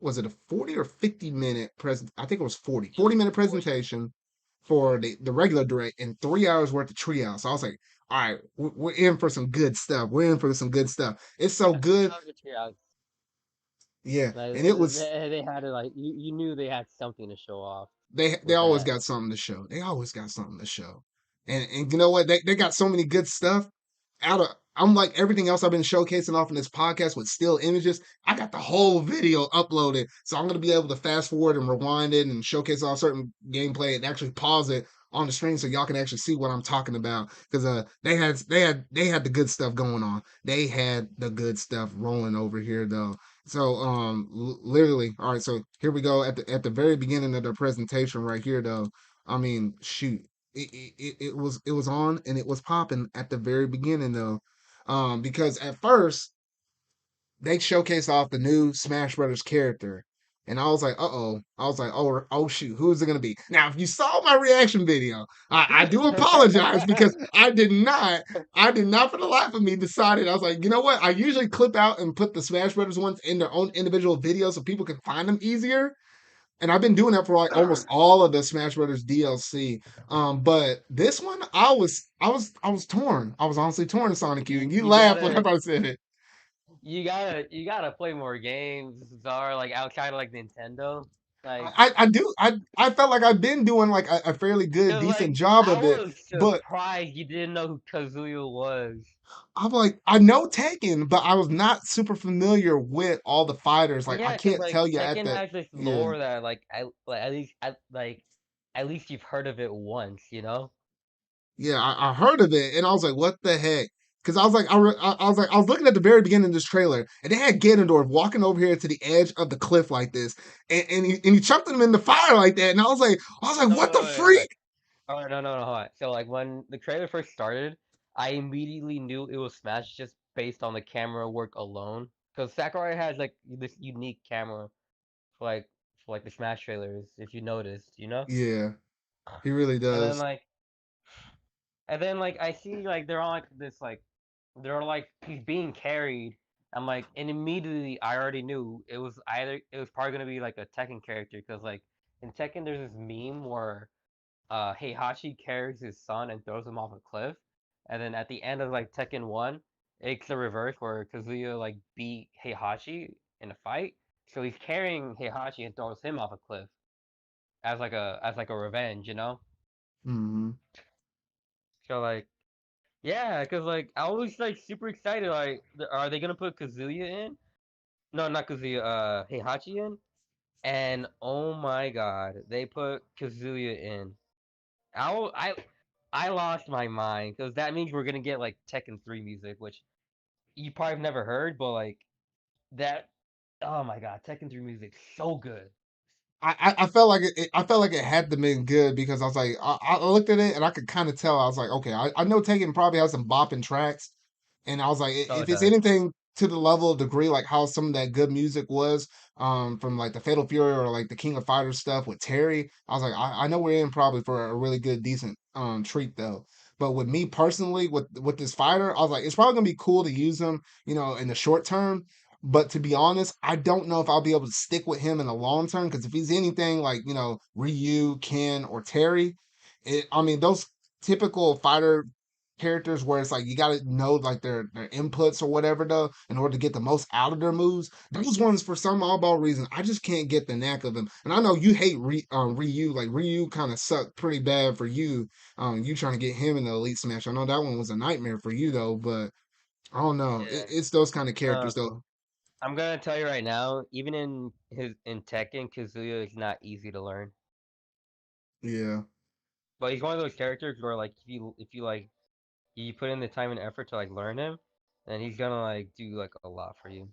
was it a 40 or 50-minute present? I think it was 40 minute 40. presentation for the regular direct and 3 hours worth of treehouse. So I was like, all right, we're in for some good stuff. We're in for some good stuff. It's so Yeah, good. 3 hours. Yeah. Like And it was they had to like you knew they had something to show off they with always that. got something to show. They always got something to show. And you know what? They got so many good stuff out of I'm like everything else I've been showcasing off in this podcast with still images. I got the whole video uploaded, so I'm gonna be able to fast forward and rewind it and showcase all certain gameplay and actually pause it on the screen so y'all can actually see what I'm talking about. Because they had the good stuff going on. They had the good stuff rolling over here though. So literally, all right. So here we go at the very beginning of the presentation right here though. I mean, shoot, it was on and it was popping at the very beginning though, because at first they showcased off the new Smash Brothers character, and I was like, oh shoot, who is it gonna be? Now, if you saw my reaction video, I do apologize because I did not for the life of me decided I was like, you know what? I usually clip out and put the Smash Brothers ones in their own individual videos so people can find them easier, and I've been doing that for like almost all of the Smash Brothers DLC. But this one, I was torn. I was honestly torn, Sanikyu, and you You laughed gotta whenever I said it. you gotta play more games, Zar, like outside of like Nintendo. Like, I do. I felt like I've been doing like a fairly good, cause decent like job I of it, was but surprised you didn't know who Kazuya was. I'm like, I know Tekken, but I was not super familiar with all the fighters. Like, I Yeah, cause can't like tell you at Tekken the has this yeah. lore that like at least you've heard of it once, you know? Yeah, I heard of it and I was like, what the heck? Because I was like, I was looking at the very beginning of this trailer, and they had Ganondorf walking over here to the edge of the cliff like this, and he chucked him in the fire like that, and I was like, No, what the wait. freak? Oh no, hold on. So like when the trailer first started, I immediately knew it was Smash just based on the camera work alone. Because Sakurai has like this unique camera for like the Smash trailers, if you noticed, you know? Yeah, he really And then does. like I see like they're on like this like they're like he's being carried. I'm like, and immediately I already knew it was probably gonna be like a Tekken character because like in Tekken there's this meme where Heihachi carries his son and throws him off a cliff, and then at the end of like Tekken 1, it's the reverse where Kazuya like beat Heihachi in a fight, so he's carrying Heihachi and throws him off a cliff as like a revenge, you know? Hmm. So like Yeah, because like I was like super excited. Like, are they gonna put Kazuya in? No, not Kazuya. Heihachi in. And oh my god, they put Kazuya in. I w- I lost my mind because that means we're gonna get like Tekken 3 music, which you probably have never heard, but like that. Oh my god, Tekken 3 music so good. I felt like I felt like it had to been good because I was like I looked at it and I could kind of tell. I was like, okay, I know Taken probably has some bopping tracks, and I was like, Oh, it if it's does. anything to the level of degree like how some of that good music was from like the Fatal Fury or like the King of Fighters stuff with Terry, I was like, I know we're in probably for a really good decent treat though. But with me personally, with this fighter, I was like, it's probably gonna be cool to use him, in the short term. But to be honest, I don't know if I'll be able to stick with him in the long term because if he's anything like, Ryu, Ken, or Terry, I mean, those typical fighter characters where it's like you got to know like their inputs or whatever though in order to get the most out of their moves. Those ones for some oddball reason I just can't get the knack of them. And I know you hate Ryu, like Ryu kind of sucked pretty bad for you. You trying to get him in the Elite Smash. I know that one was a nightmare for you though, but I don't know. Yeah. It's those kind of Uh, characters though. I'm gonna tell you right now, even in Tekken, Kazuya is not easy to learn. Yeah. But he's one of those characters where like if you like you put in the time and effort to like learn him, then he's gonna like do like a lot for you.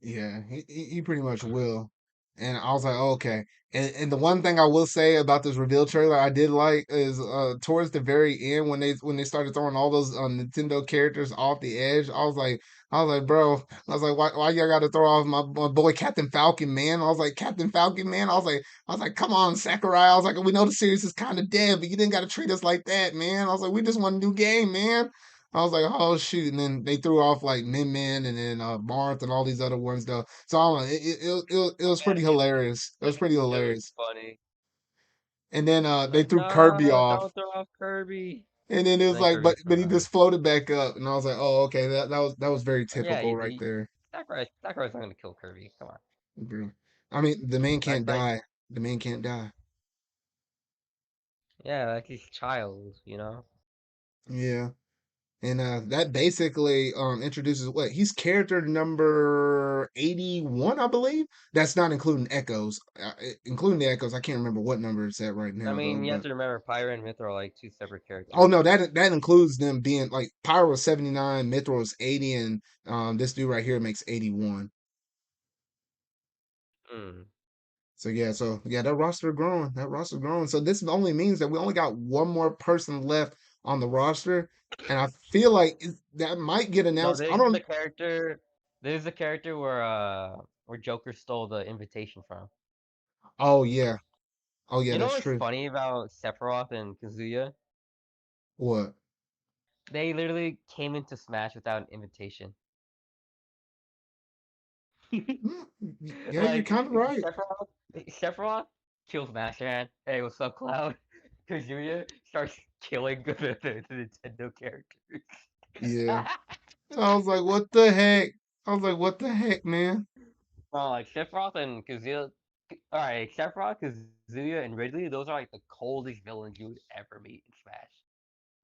Yeah, he pretty much will. And I was like, oh, okay. And the one thing I will say about this reveal trailer I did like is towards the very end when they started throwing all those Nintendo characters off the edge, I was like, bro, I was like, why y'all got to throw off my boy Captain Falcon, man? I was like, Captain Falcon, man. I was like, come on, Sakurai. I was like, we know the series is kind of dead, but you didn't got to treat us like that, man. I was like, we just want a new game, man. I was like, oh shoot, and then they threw off like Min Min and then Barth and all these other ones though. So I don't know, it was Man, pretty hilarious. It was pretty it was hilarious. funny. And then they Like, threw Kirby no, off, don't throw off Kirby. and then it And was then like, Kirby but he survived. just floated back up, and I was like, oh okay, that was very Yeah, typical right there. Sakurai's not gonna kill Kirby. Come on. Bro. I mean, the man That's can't like, die. The man can't die. yeah, that's his child, you know? Yeah. And that basically introduces what he's character number 81, I believe. That's not including echoes. Including the echoes, I can't remember what number it's at right I now though. mean, you have But to remember, Pyra and Myth are like two separate oh characters. no, that includes them being like Pyro is 79, Mithril is 80, and this dude right here makes 81. Hmm. So yeah, that roster growing. That roster growing. So this only means that we only got one more person left on the roster, and I feel like that might get No, announced. I this is the don't. character. This is the character where Joker stole the invitation from. Oh yeah. Oh yeah, You know that's what's true. funny about Sephiroth and Kazuya? What? They literally came into Smash without an invitation. Mm, yeah, you're Like kind of right. Sephiroth kills Master Hand. Hey, what's up, Cloud? Kazuya starts killing the Nintendo characters. Yeah. I was like, what the heck? I was like, what the heck, man? Well, like Sephiroth and Kazuya. All right, Sephiroth, Kazuya, and Ridley. Those are like the coldest villains you would ever meet in Smash.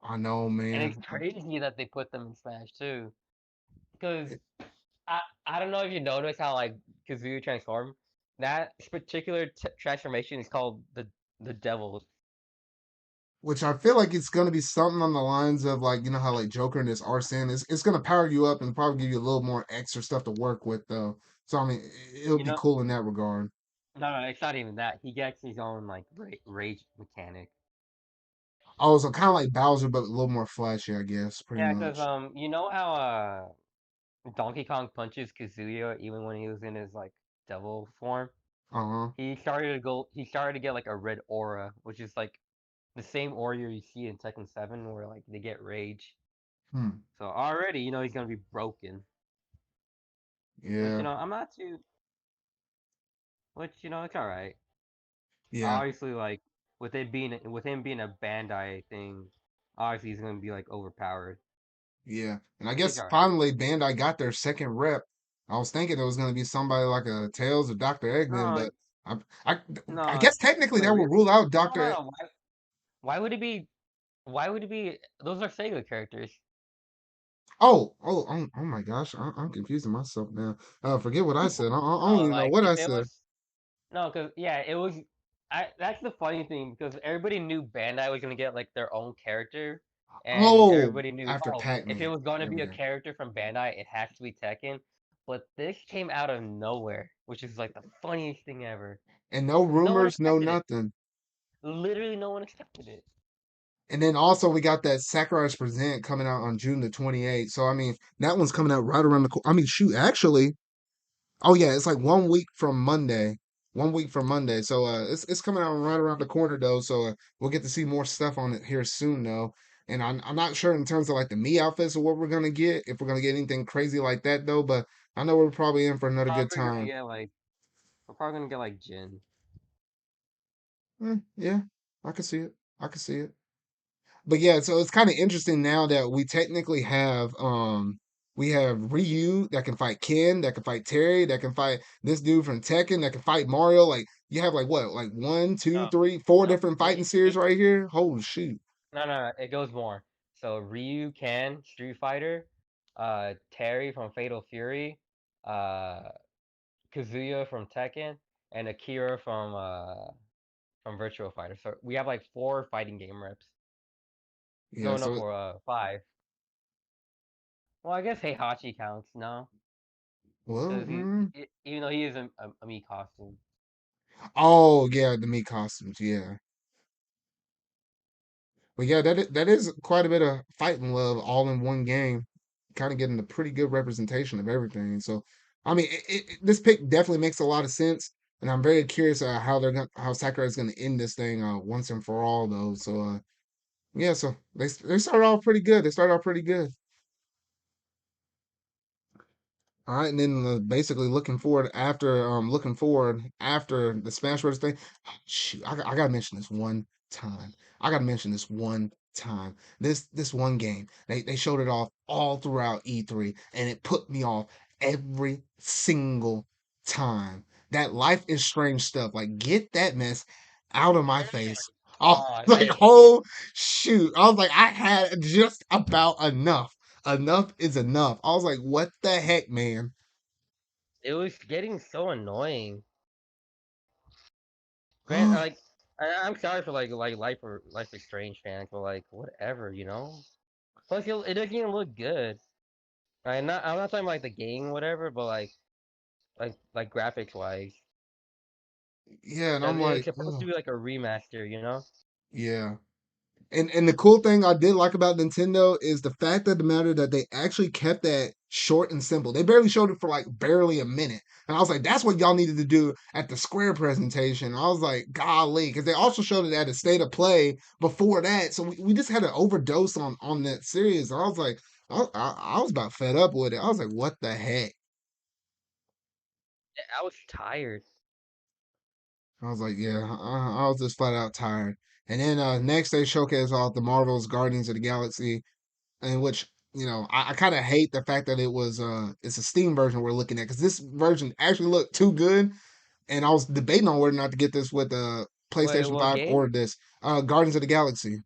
I know, And it's man. crazy that they put them in Smash too, because It- I don't know if you notice how like Kazuya transformed. That particular transformation is called the Devil. Which I feel like it's gonna be something on the lines of like how like Joker and this Arsene it's gonna power you up and probably give you a little more extra stuff to work with though. So I mean, it'll You be know, cool in that regard. no, it's not even that. He gets his own like rage mechanic. Oh, so kind of like Bowser, but a little more flashy, I guess, pretty Yeah, because much. you know how Donkey Kong punches Kazuya even when he was in his like devil form. Uh-huh. He started to get like a red aura, which is like the same aura you see in Tekken 7 where like they get rage. Hmm. So already, he's gonna be broken. Which Yeah. I'm not too. Which it's all right. Yeah. Obviously, like with him being a Bandai thing, obviously he's gonna be like overpowered. Yeah. And I Which is guess all right. finally Bandai got their second rep. I was thinking it was gonna be somebody like a Tails or Dr. Eggman, No, but I I, I no, guess technically wait, that would really? rule out No, no, Dr. no. Why would it be? Why would it be? Those are Sega characters. Oh my gosh, I'm confusing myself now. Forget what I said. I don't No, even know like what I if it said. was no, cause yeah, it was. That's the funny thing because everybody knew Bandai was gonna get like their own character, and Oh, everybody knew after if it Pac-Man. was gonna There we be a go. character from Bandai, it has to be Tekken. But this came out of nowhere, which is like the funniest thing ever. And no Cause no one rumors, no expected it. nothing. Literally, no one expected it. And then also we got that Sakurai's Present coming out on June the 28th. So I mean, that one's coming out right around the I mean, shoot, actually, oh yeah, it's like 1 week from Monday. 1 week from Monday. So it's coming out right around the corner though. So we'll get to see more stuff on it here soon though. And I'm not sure in terms of like the me outfits or what we're gonna get, if we're gonna get anything crazy like that though, but I know we're probably in for another good Probably gonna time. get like we're probably gonna get like Jin. Yeah, I can see it. I can see it. But yeah, so it's kind of interesting now that we technically have we have Ryu that can fight Ken, that can fight Terry, that can fight this dude from Tekken, that can fight Mario. Like you have like what, like one, two, No, three, four no, different fighting series right here. Holy shoot! no. It goes more. So Ryu, Ken, Street Fighter, Terry from Fatal Fury, uh, Kazuya from Tekken, and Akira from Virtual Fighter. So we have like four fighting game reps. Yeah, No, no, so for five. Well, I guess Heihachi counts. No, well, because even though he is a me costume. oh yeah, the meat costumes, yeah. But yeah, that is quite a bit of fighting love all in one game. Kind of getting a pretty good representation of everything. So, I mean, this pick definitely makes a lot of sense, and I'm very curious how how Sakurai is gonna end this thing once and for all though. So, yeah, so they started off pretty good. They started off pretty good. All right, and then basically looking forward after the Smash Bros. Thing. Shoot, I gotta mention this one time. I gotta mention this one time. This one game. They showed it off all throughout E3, and it put me off every single time. That Life is Strange stuff. Like, get that mess out of my face. Oh, Oh, like oh shoot! I was like, I had just about enough. Enough is enough. I was like, what the heck, man? it was getting so annoying. Grant, like, I'm sorry for like Life is Strange fans, but like whatever, you know. Plus, it doesn't even look good. Right? I'm not talking about, like the game, whatever, but like graphics wise, Yeah, and because I'm it's like, supposed to oh, be like a remaster, you know. yeah. And the cool thing I did like about Nintendo is the fact of the matter that they actually kept that short and simple. They barely showed it for like barely a minute. And I was like, that's what y'all needed to do at the Square presentation. I was like, golly, because they also showed it at a state of play before that. So we just had an overdose on that series. I was like, I was about fed up with it. I was like, what the heck? I was tired. I was like, yeah, I was just flat out tired. And then next they showcased off the Marvel's Guardians of the Galaxy, in which I kind of hate the fact that it's a Steam version we're looking at because this version actually looked too good, and I was debating on whether or not to get this with Wait, PlayStation what 5 or game? this Guardians of the Galaxy.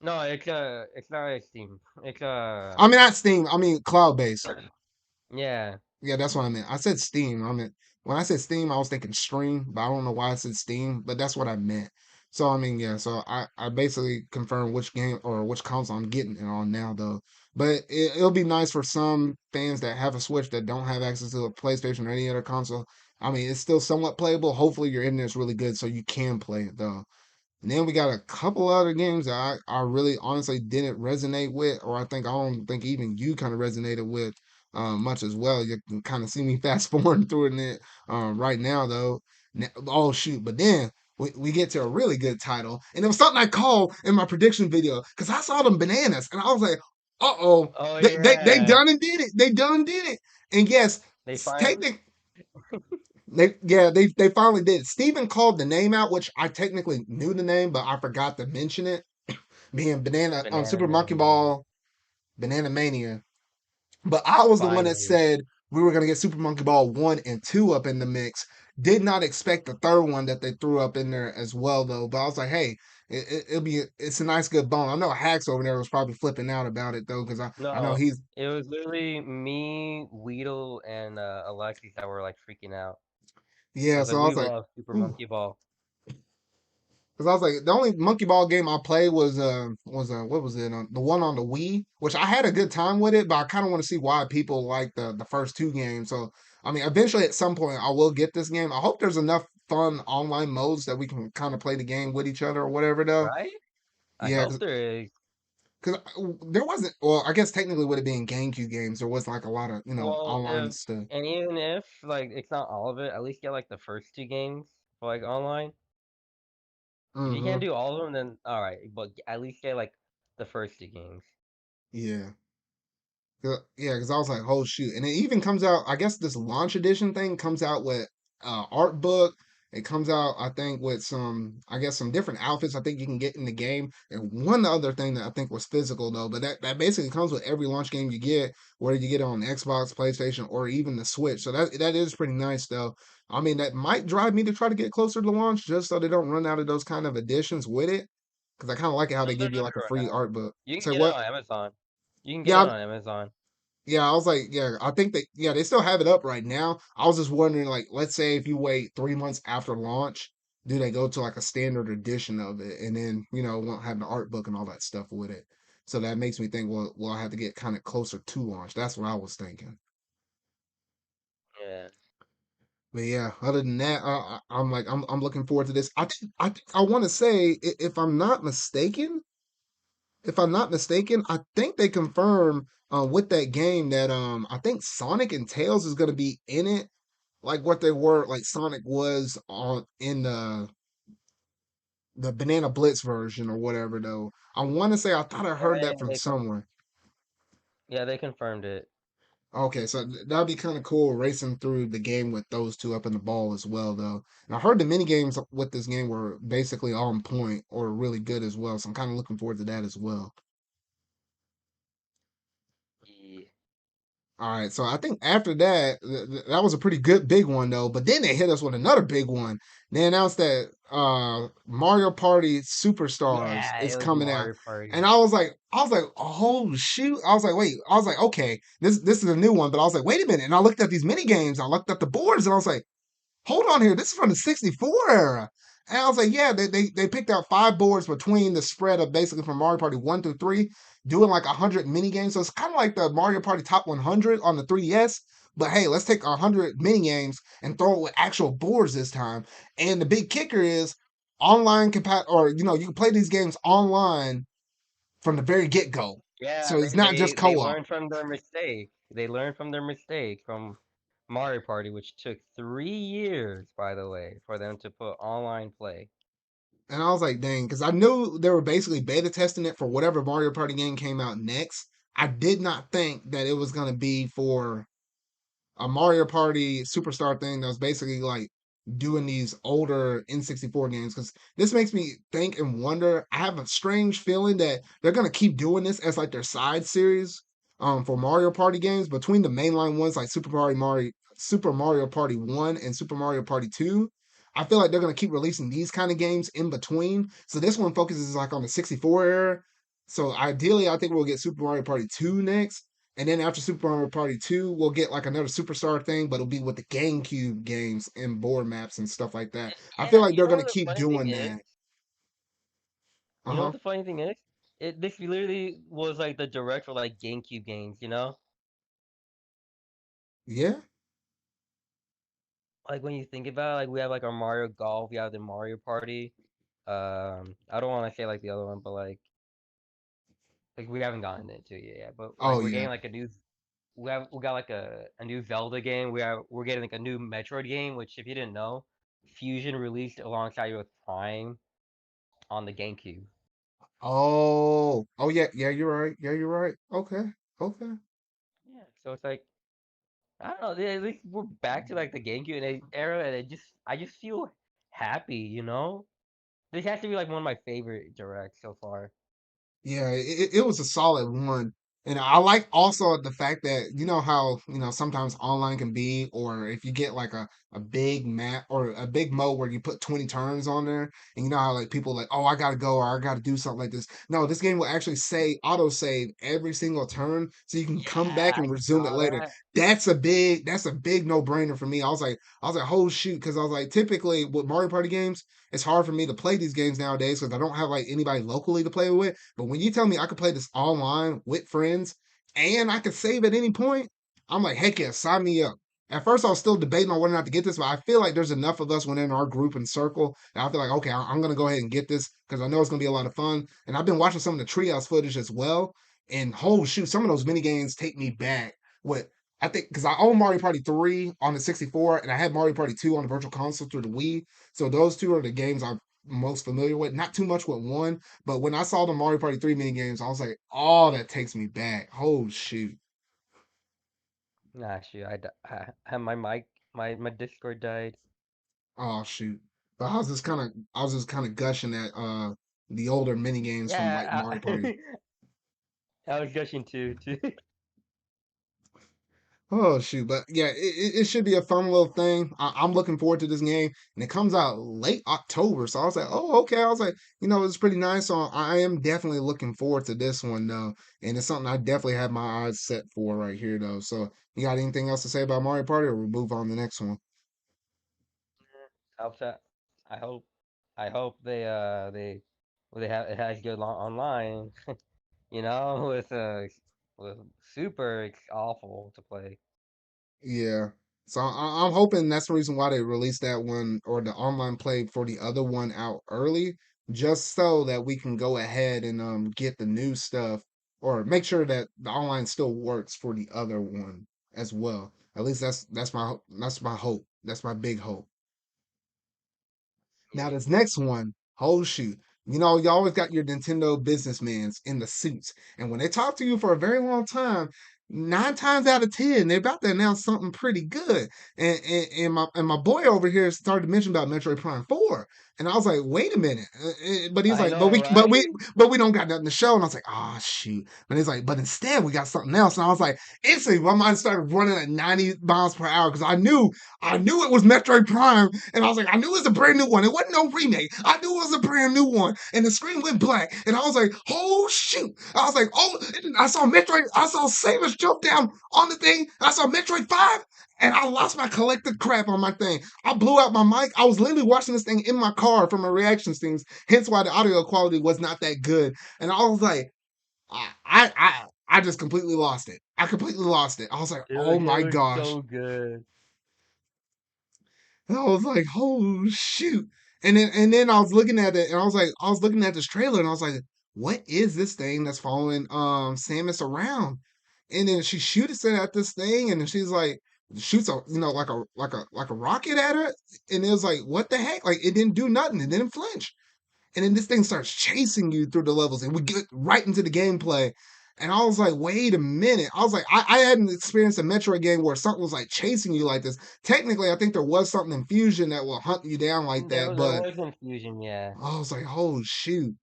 No, it's not a Steam. It's I mean not Steam, I mean cloud based. yeah. Yeah, that's what I meant. I said Steam. I meant when I said Steam, I was thinking stream, but I don't know why I said Steam, but that's what I meant. So I mean, yeah. So I basically confirmed which game or which console I'm getting it on now, though. But it'll be nice for some fans that have a Switch that don't have access to a PlayStation or any other console. I mean, it's still somewhat playable. Hopefully, your internet's really good so you can play it though. And then we got a couple other games that I really honestly didn't resonate with, or I don't think even you kind of resonated with much as well. You can kind of see me fast forwarding through it right now though. Oh shoot! But then we get to a really good title, and it was something I called in my prediction video because I saw them bananas, and I was like, uh oh, Oh they yeah. done and did it. They done did it. And yes, They finally. technically they finally did. Steven called the name out, which I technically knew the name, but I forgot to mention it. Being Banana Banana Super Monkey Mania. Ball, Banana Mania. But I was the one that Finally. said we were gonna get Super Monkey Ball 1 and 2 up in the mix Did not expect the third one that they threw up in there as well though. But I was like, hey, it's a nice good bone. I know Hacks over there was probably flipping out about it though, because I know No, he's it was literally me, Weedle, and Alexis that were like freaking out. yeah. Cause like So I we was like, love Super ooh. Monkey Ball. Because I was like, the only Monkey Ball game I played was what was it? The one on the Wii, which I had a good time with it, but I kind of want to see why people like the first two games. So I mean, eventually at some point I will get this game. I hope there's enough fun online modes that we can kind of play the game with each other or whatever though. Right? I Yeah, hope there is. because there wasn't. Well, I guess technically with it being GameCube games, there was like a lot of Well, online if stuff. and even if like it's not all of it, at least get like the first two games for like online. If you can't Hmm. do all of them, then all right, but at least get like the first two games. Yeah. Yeah, because I was like, oh shoot. And it even comes out, I guess this launch edition thing comes out with art book. It comes out, I think, with some, I guess, some different outfits I think you can get in the game. And one other thing that I think was physical though, but that basically comes with every launch game you get, whether you get it on Xbox, PlayStation, or even the Switch. So that is pretty nice though. I mean, that might drive me to try to get closer to launch just so they don't run out of those kind of editions with it. Because I kind of like it how No, they they're give you not like a gonna free run out. art book. You can Say get it what? on Amazon. You can get it Yeah, on Amazon. yeah, I was like, yeah, I think they still have it up right now. I was just wondering, like, let's say if you wait 3 months after launch, do they go to like a standard edition of it, and then won't have the art book and all that stuff with it? So that makes me think, well, I have to get kind of closer to launch. That's what I was thinking. Yeah. But yeah, other than that, I'm like, I'm looking forward to this. I think I want to say, if I'm not mistaken, I think they confirmed with that game that I think Sonic and Tails is gonna be in it, like what they were, like Sonic was on in the Banana Blitz version or whatever. Though I want to say I thought I Oh heard yeah, that from somewhere. yeah, they confirmed it. Okay, so that'd be kind of cool racing through the game with those two up in the ball as well, though. And I heard the mini games with this game were basically on point or really good as well. So I'm kind of looking forward to that as well. Yeah. All right, so I think after that, that was a pretty good big one though. But then they hit us with another big one. They announced that Mario Party Superstars Yeah, is it was coming out, Mario and Party. I was like, oh shoot! I was like, wait, I was like, okay, this is a new one. But I was like, wait a minute, and I looked at these mini games, I looked at the boards, and I was like, hold on here, this is from the 64 era. And I was like, yeah, they picked out 5 boards between the spread of basically from Mario Party 1 through 3, doing like 100 mini games. So it's kind of like the Mario Party Top 100 on the 3DS. But hey, let's take 100 mini games and throw it with actual boards this time. And the big kicker is online or you can play these games online from the very get go. Yeah, So it's not just they co op. learned from their mistake. They learned from their mistake from Mario Party, which took 3 years, by the way, for them to put online play. And I was like, dang, because I knew they were basically beta testing it for whatever Mario Party game came out next. I did not think that it was going to be for a Mario Party Superstar thing that was basically like doing these older N64 games. Because this makes me think and wonder. I have a strange feeling that they're going to keep doing this as like their side series for Mario Party games between the mainline ones like Super Mario Party 1 and Super Mario Party 2. I feel like they're going to keep releasing these kind of games in between. So this one focuses like on the 64 era. So ideally, I think we'll get Super Mario Party 2 next. And then after Super Mario Party 2, we'll get like another Superstar thing, but it'll be with the GameCube games and board maps and stuff like that. I feel Yeah, like you they're know gonna what the keep funny thing doing is? that. Uh You know huh. what the funny thing is? This literally was like the direct for like GameCube games, you know? Yeah. Like when you think about it, like we have like our Mario Golf, we have the Mario Party. I don't want to say like the other one, but like we haven't gotten into it yet. But like Oh we're yeah. getting like a new we got like a new Zelda game. We're getting like a new Metroid game, which if you didn't know, Fusion released alongside with Prime on the GameCube. Oh. Oh yeah. Yeah. You're right. Yeah. You're right. Okay. Okay. Yeah, so it's like I don't know. At least we're back to like the GameCube era, and I just feel happy, you know. This has to be like one of my favorite directs so far. Yeah. It was a solid one. And I like also the fact that you know how sometimes online can be, or if you get like a big map or a big mode where you put 20 turns on there, and you know how like people like, oh, I gotta go or I gotta do something like this. No, this game will actually say auto save every single turn, so you can come Yeah, back I and resume it saw later. that. That's a big no brainer for me. I was like, oh shoot, because I was like, typically with Mario Party games, it's hard for me to play these games nowadays because I don't have like anybody locally to play with. But when you tell me I could play this online with friends and I could save at any point, I'm like, heck yeah, sign me up. At first, I was still debating on whether or not to get this, but I feel like there's enough of us within our group and circle that I feel like, okay, I'm going to go ahead and get this because I know it's going to be a lot of fun. And I've been watching some of the Treehouse footage as well. And oh, shoot, some of those mini games take me back. What I think, because I own Mario Party 3 on the 64, and I had Mario Party 2 on the Virtual Console through the Wii. So those two are the games I'm most familiar with. Not too much with one, but when I saw the Mario Party 3 mini games, I was like, oh, that takes me back. Oh, shoot. Nah, shoot, my mic, my Discord died. Oh, shoot. But I was just kind of gushing at the older mini games from like Yeah, Mario Party. I was gushing too. Oh shoot, but yeah, it should be a fun little thing. I'm looking forward to this game, and it comes out late October. So I was like, oh okay. I was like, it's pretty nice. So I am definitely looking forward to this one though, and it's something I definitely have my eyes set for right here though. So you got anything else to say about Mario Party, or we'll move on to the next one? I hope that. I hope. I hope they have it has good online. With with super awful to play. Yeah. So I'm hoping that's the reason why they released that one or the online play for the other one out early, just so that we can go ahead and get the new stuff or make sure that the online still works for the other one as well. At least that's my hope. That's my big hope. Now this next one, oh shoot. You always got your Nintendo businessmans in the suits. And when they talk to you for a very long time, 9 times out of 10, they're about to announce something pretty good. And my boy over here started to mention about Metroid Prime 4. And I was like, wait a minute. But he's I like, but know, we but we right? but we don't got nothing to show. And I was like, oh shoot. But he's like, but instead we got something else. And I was like, instantly my mind started running at 90 miles per hour because I knew it was Metroid Prime, and I was like, I knew it was a brand new one. It wasn't no remake. I knew it was a brand new one. And the screen went black, and I was like, oh shoot! I was like, oh, I saw Metroid. I saw Samus jump down on the thing. I saw Metroid 5, and I lost my collective crap on my thing. I blew out my mic. I was literally watching this thing in my car from my reaction things. Hence why the audio quality was not that good. And I was like, I just completely lost it. I completely lost it. I was like, oh Dude, it my was gosh. so good. And I was like, "Oh shoot!" And then I was looking at it, and I was looking at this trailer, and I was like, "What is this thing that's following Samus around?" And then she shoots it at this thing, and then she's like, shoots a like a rocket at her, and it was like, "What the heck?" Like it didn't do nothing, it didn't flinch. And then this thing starts chasing you through the levels, and we get right into the gameplay. And I was like, wait a minute. I was like, I hadn't experienced a Metroid game where something was like chasing you like this. Technically, I think there was something in Fusion that will hunt you down like that, There but was confusion, yeah. I was like, oh shoot.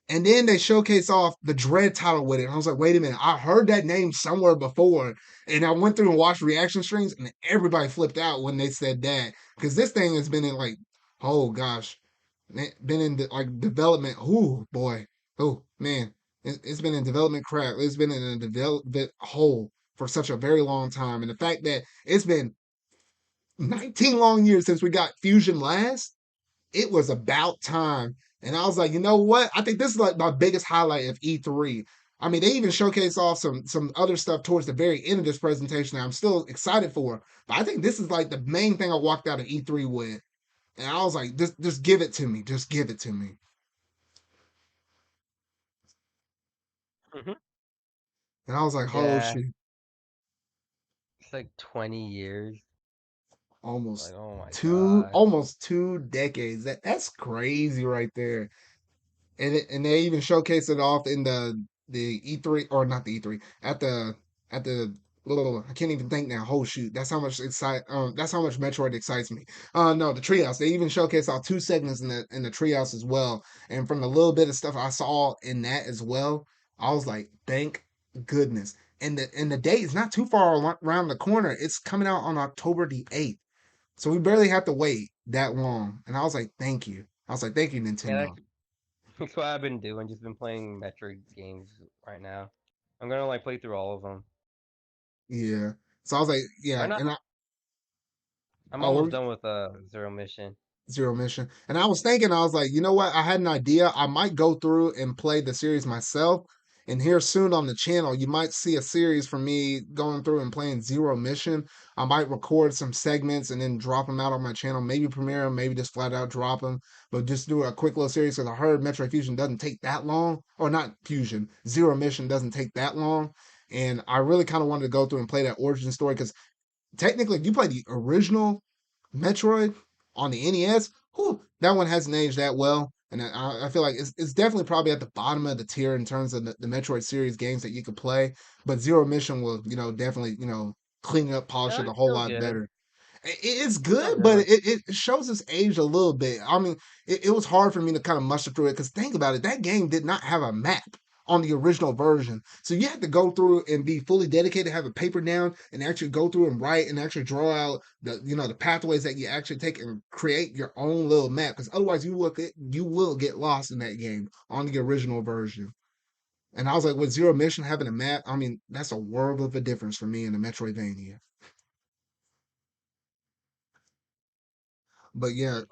And then they showcase off the Dread title with it. And I was like, wait a minute, I heard that name somewhere before. And I went through and watched reaction streams, and everybody flipped out when they said that. Because this thing has been in like, oh gosh, been in like development. Oh boy, oh man, it's been in development crap. It's been in a development hole for such a very long time. And the fact that it's been 19 long years since we got Fusion last, it was about time. And I was like, you know what? I think this is like my biggest highlight of E3. I mean, they even showcase off some other stuff towards the very end of this presentation that I'm still excited for. But I think this is like the main thing I walked out of E3 with. And I was like, just give it to me. Just give it to me. Mhm. And I was like, oh Yeah, shit, it's like 20 years. almost Like, oh my two gosh. almost 2 decades. That's crazy right there. And they even showcase it off in the E3, or not the E3, at the little, I can't even think now. Oh shoot, that's how much Metroid excites me. No, the Treehouse. They even showcase off 2 segments in the Treehouse as well. And from the little bit of stuff I saw in that as well, I was like, thank goodness. And the date is not too far around the corner. It's coming out on October the 8th. So we barely have to wait that long. And I was like, thank you. I was like, thank you, Yeah, Nintendo. that's what I've been doing. Just been playing Metroid games right now. I'm gonna like play through all of them. Yeah. So I was like, Right yeah. now, And I, I'm oh, almost done with Zero Mission. Zero Mission. And I was thinking, I was like, you know what? I had an idea. I might go through and play the series myself. And here soon on the channel, you might see a series from me going through and playing Zero Mission. I might record some segments and then drop them out on my channel. Maybe premiere them, maybe just flat out drop them. But just do a quick little series because I heard Metroid Fusion doesn't take that long. Or not Fusion, Zero Mission doesn't take that long. And I really kind of wanted to go through and play that origin story because technically, if you play the original Metroid on the NES, whew, that one hasn't aged that well. And I feel like it's definitely probably at the bottom of the tier in terms of the Metroid series games that you could play. But Zero Mission will, definitely, clean it up, polish No, it a it's whole still lot good. better. It's It's still good, good. but Like it shows its age a little bit. I mean, it was hard for me to kind of muster through it because think about it, that game did not have a map on the original version. So you had to go through and be fully dedicated, have a paper down, and actually go through and write and actually draw out the pathways that you actually take and create your own little map. Because otherwise, you will get lost in that game on the original version. And I was like, with Zero Mission having a map, I mean, that's a world of a difference for me in the Metroidvania. But yeah,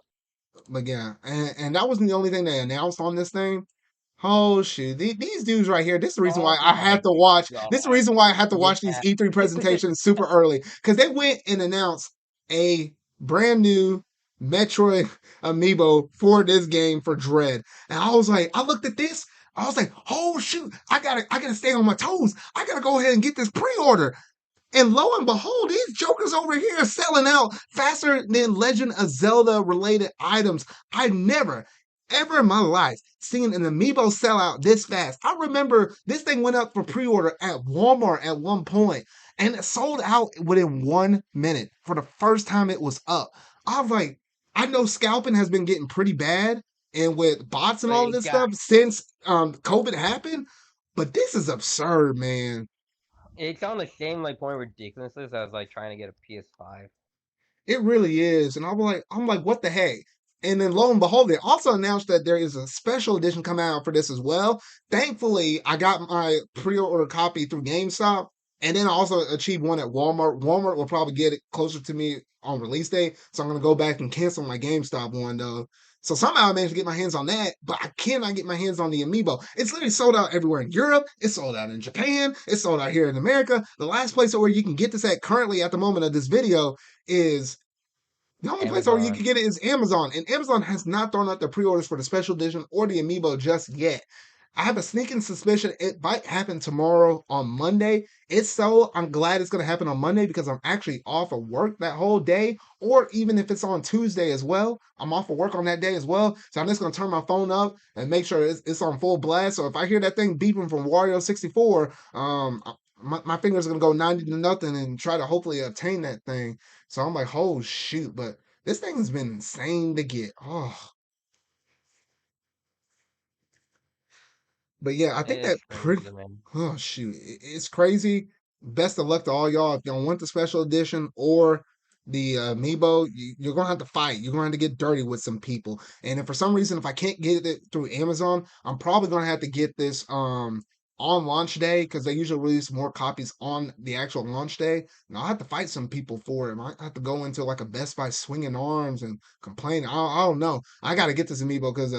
But yeah, and that wasn't the only thing they announced on this thing. Oh shoot, these dudes right here. This is the reason why oh I my have to watch. This is the god. reason why I have to Yeah. watch these E3 presentations super early because they went and announced a brand new Metroid amiibo for this game for Dread, and I was like, I looked at this. I was like, oh shoot, I gotta stay on my toes. I gotta go ahead and get this pre-order. And lo and behold, these jokers over here are selling out faster than Legend of Zelda related items. I never, ever in my life seen an amiibo sell out this fast. I remember this thing went up for pre order at Walmart at one point and it sold out within 1 minute for the first time it was up. I was like, I know scalping has been getting pretty bad and with bots and But all of it this got stuff since COVID happened, but this is absurd, man. it's on the same like point of ridiculousness as like trying to get a PS5. It really is. And I'm like, what the heck? And then lo and behold, they also announced that there is a special edition coming out for this as well. Thankfully, I got my pre-order copy through GameStop, and then I also achieved one at Walmart. Walmart will probably get it closer to me on release day, so I'm gonna go back and cancel my GameStop one though. So somehow I managed to get my hands on that, but I cannot get my hands on the amiibo. It's literally sold out everywhere in Europe. It's sold out in Japan. It's sold out here in America. The last place where you can get this at currently at the moment of this video is the only place where you Amazon. can get it is Amazon, and Amazon has not thrown out the pre-orders for the special edition or the amiibo just yet. I have a sneaking suspicion it might happen tomorrow on Monday. It's so I'm glad it's going to happen on Monday because I'm actually off of work that whole day, or even if it's on Tuesday as well, I'm off of work on that day as well. So I'm just going to turn my phone up and make sure it's on full blast. So if I hear that thing beeping from Wario 64, my fingers are going to go 90 to nothing and try to hopefully obtain that thing. So I'm like, oh shoot, but this thing has been insane to get. Oh, but yeah, I think that It's pretty. crazy, man. Oh shoot, it's crazy. Best of luck to all y'all. If you don't want the special edition or the amiibo, you're gonna have to fight. You're gonna have to get dirty with some people. And if for some reason, if I can't get it through Amazon, I'm probably gonna have to get this on launch day because they usually release more copies on the actual launch day. And I'll have to fight some people for it. I might have to go into like a Best Buy swinging arms and complain. I don't know. I got to get this amiibo because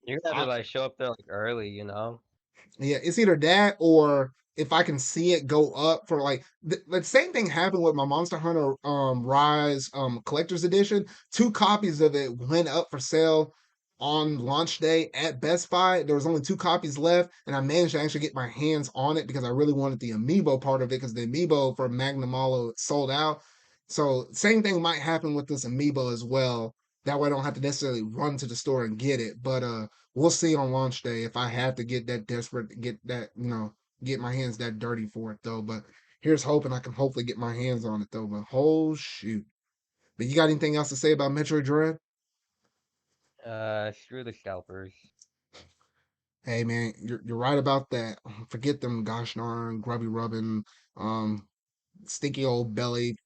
You're gonna have to I like show up there like early, you know? yeah, it's either that or if I can see it go up for like the same thing happened with my Monster Hunter Rise collector's edition. Two copies of it went up for sale on launch day at Best Buy. There was only two copies left, and I managed to actually get my hands on it because I really wanted the amiibo part of it because the amiibo for Magnum Malo sold out. So same thing might happen with this amiibo as well. That way I don't have to necessarily run to the store and get it. But we'll see on launch day if I have to get that desperate to get that, get my hands that dirty for it though. But here's hoping I can hopefully get my hands on it though. But oh shoot. But you got anything else to say about Metroid Dread? Screw the scalpers. Hey man, you're right about that. Forget them gosh darn grubby rubbing, um, stinky old belly,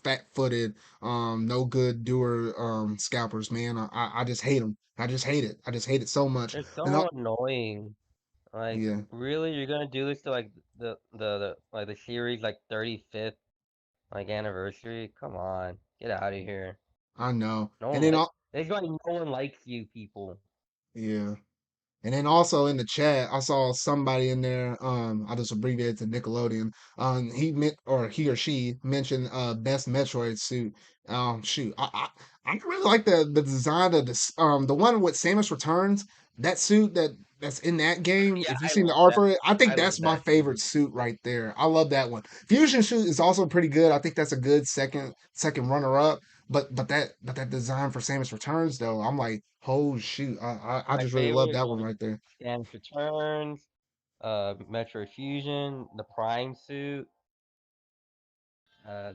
fat footed, no good doer, scalpers. Man, I just hate them. I just hate it. I just hate it so much. It's And so annoying. Like, yeah, really, you're gonna do this to like the like the series like 35th like anniversary? Come on, get out of here. I know. No And one then like. It's like no one likes you people. yeah. And then also in the chat, I saw somebody in there. I just abbreviated to Nickelodeon. He meant or he or she mentioned best Metroid suit. Shoot, I really like the design of this. The one with Samus Returns. That suit that's in that game. Yeah, If you've I seen the love art that. for it, I think I that's love my that favorite suit. suit right there. I love that one. Fusion suit is also pretty good. I think that's a good second runner up. But that design for Samus Returns though, I'm like, oh shoot, I My just really love favorite that one was right there. Samus Returns, Metroid Fusion, the Prime suit.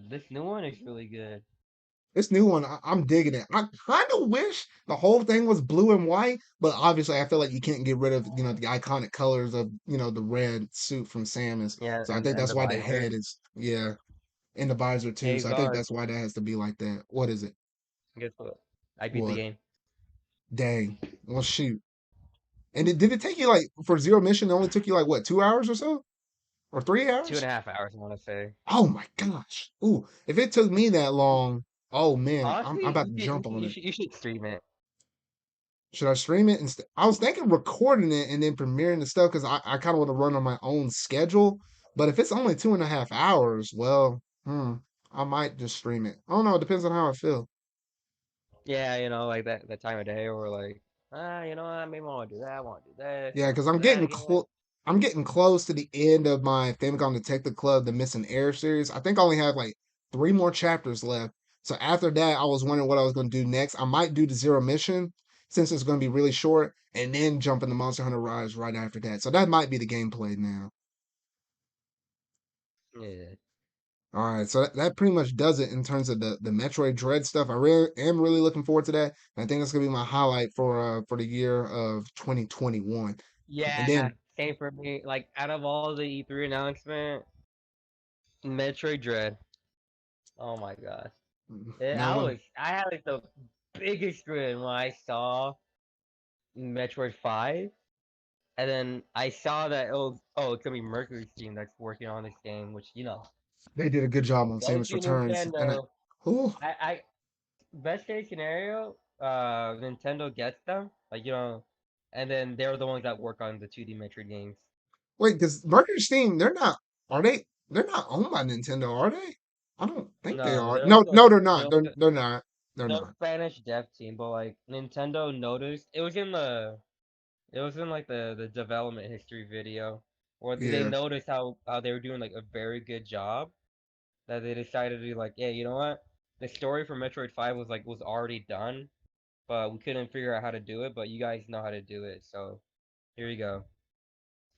This new one is really good. This new one, I'm digging it. I kind of wish the whole thing was blue and white, but obviously I feel like you can't get rid of the iconic colors of the red suit from Samus. Yeah, So I think and that's the why the visor. head is in the visor too. Hey So I think Zard, that's why that has to be like that. What is it? guess what? I beat the What? game. Dang. Well, shoot. And did it take you like for zero mission? It only took you like what 2 hours or so, or 3 hours? 2.5 hours, I want to say. Oh my gosh. Ooh, if it took me that long, oh man, I'm Honestly, about to jump on it. you should stream it. Should I stream it? I was thinking recording it and then premiering the stuff because I kind of want to run on my own schedule. But if it's only 2.5 hours, well, I might just stream it. I don't know. It depends on how I feel. Yeah, like that time of day, or like, you know what? Maybe I want to do that. I want to do this. I Yeah, want because to do that again. I'm getting close to the end of my Famicom Detective Club, the Missing Air series. I think I only have like 3 more chapters left. So after that, I was wondering what I was going to do next. I might do the Zero Mission since it's going to be really short, and then jump into Monster Hunter Rise right after that. So that might be the gameplay now. Yeah. All right, so that pretty much does it in terms of the Metroid Dread stuff. I really am really looking forward to that. And I think that's gonna be my highlight for the year of 2021. And Yeah, then same for me. Like, out of all the E3 announcement, Metroid Dread. Oh my gosh. now when I had like the biggest grin when I saw Metroid 5. And then I saw that it's gonna be Mercury's team that's working on this game, which they did a good job on thank Samus you Returns, and Nintendo. oh I best case scenario, Nintendo gets them, like and then they're the ones that work on the 2D Metroid games. wait, because Mercury Steam, they're not are they? They're not owned by Nintendo, are they? I don't think they No, are. they're No, like a no, they're they're not. like They're not. They're they're a not. Spanish dev team, but like Nintendo noticed it was in like the development history video where they Yeah, noticed how they were doing like a very good job that they decided to be like, yeah, you know what? The story for Metroid 5 was already done, but we couldn't figure out how to do it, but you guys know how to do it, so here you go.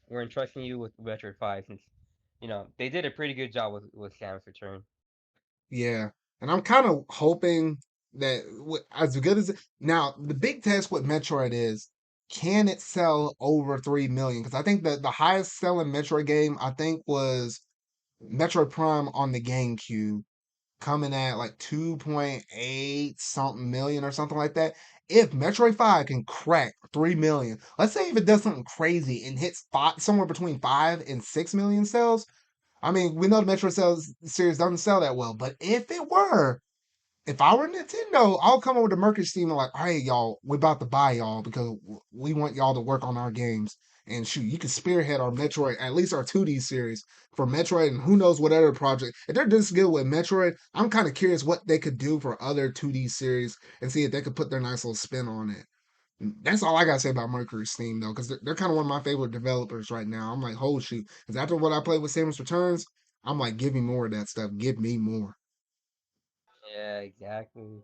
We're entrusting you with Metroid 5 since they did a pretty good job with Samus Return. yeah. And I'm kind of hoping that as good as now, the big test with Metroid is can it sell over 3 million? Because I think that the highest selling Metroid game I think was Metroid Prime on the GameCube, coming at like 2.8 something million or something like that. If Metroid 5 can crack 3 million, let's say if it does something crazy and hits somewhere between 5 and 6 million sales, I mean, we know the Metroid series doesn't sell that well, but if I were Nintendo, I'll come over with the Mercury Steam and like, hey y'all, we about to buy y'all because we want y'all to work on our games. And shoot, you can spearhead our Metroid, at least our 2D series for Metroid, and who knows what other project. If they're this good with Metroid, I'm kind of curious what they could do for other 2D series and see if they could put their nice little spin on it. That's all I gotta say about Mercury Steam though, because they're kind of one of my favorite developers right now. I'm like, oh shoot, because after what I played with Samus Returns, I'm like, give me more of that stuff. Give me more. Yeah, exactly.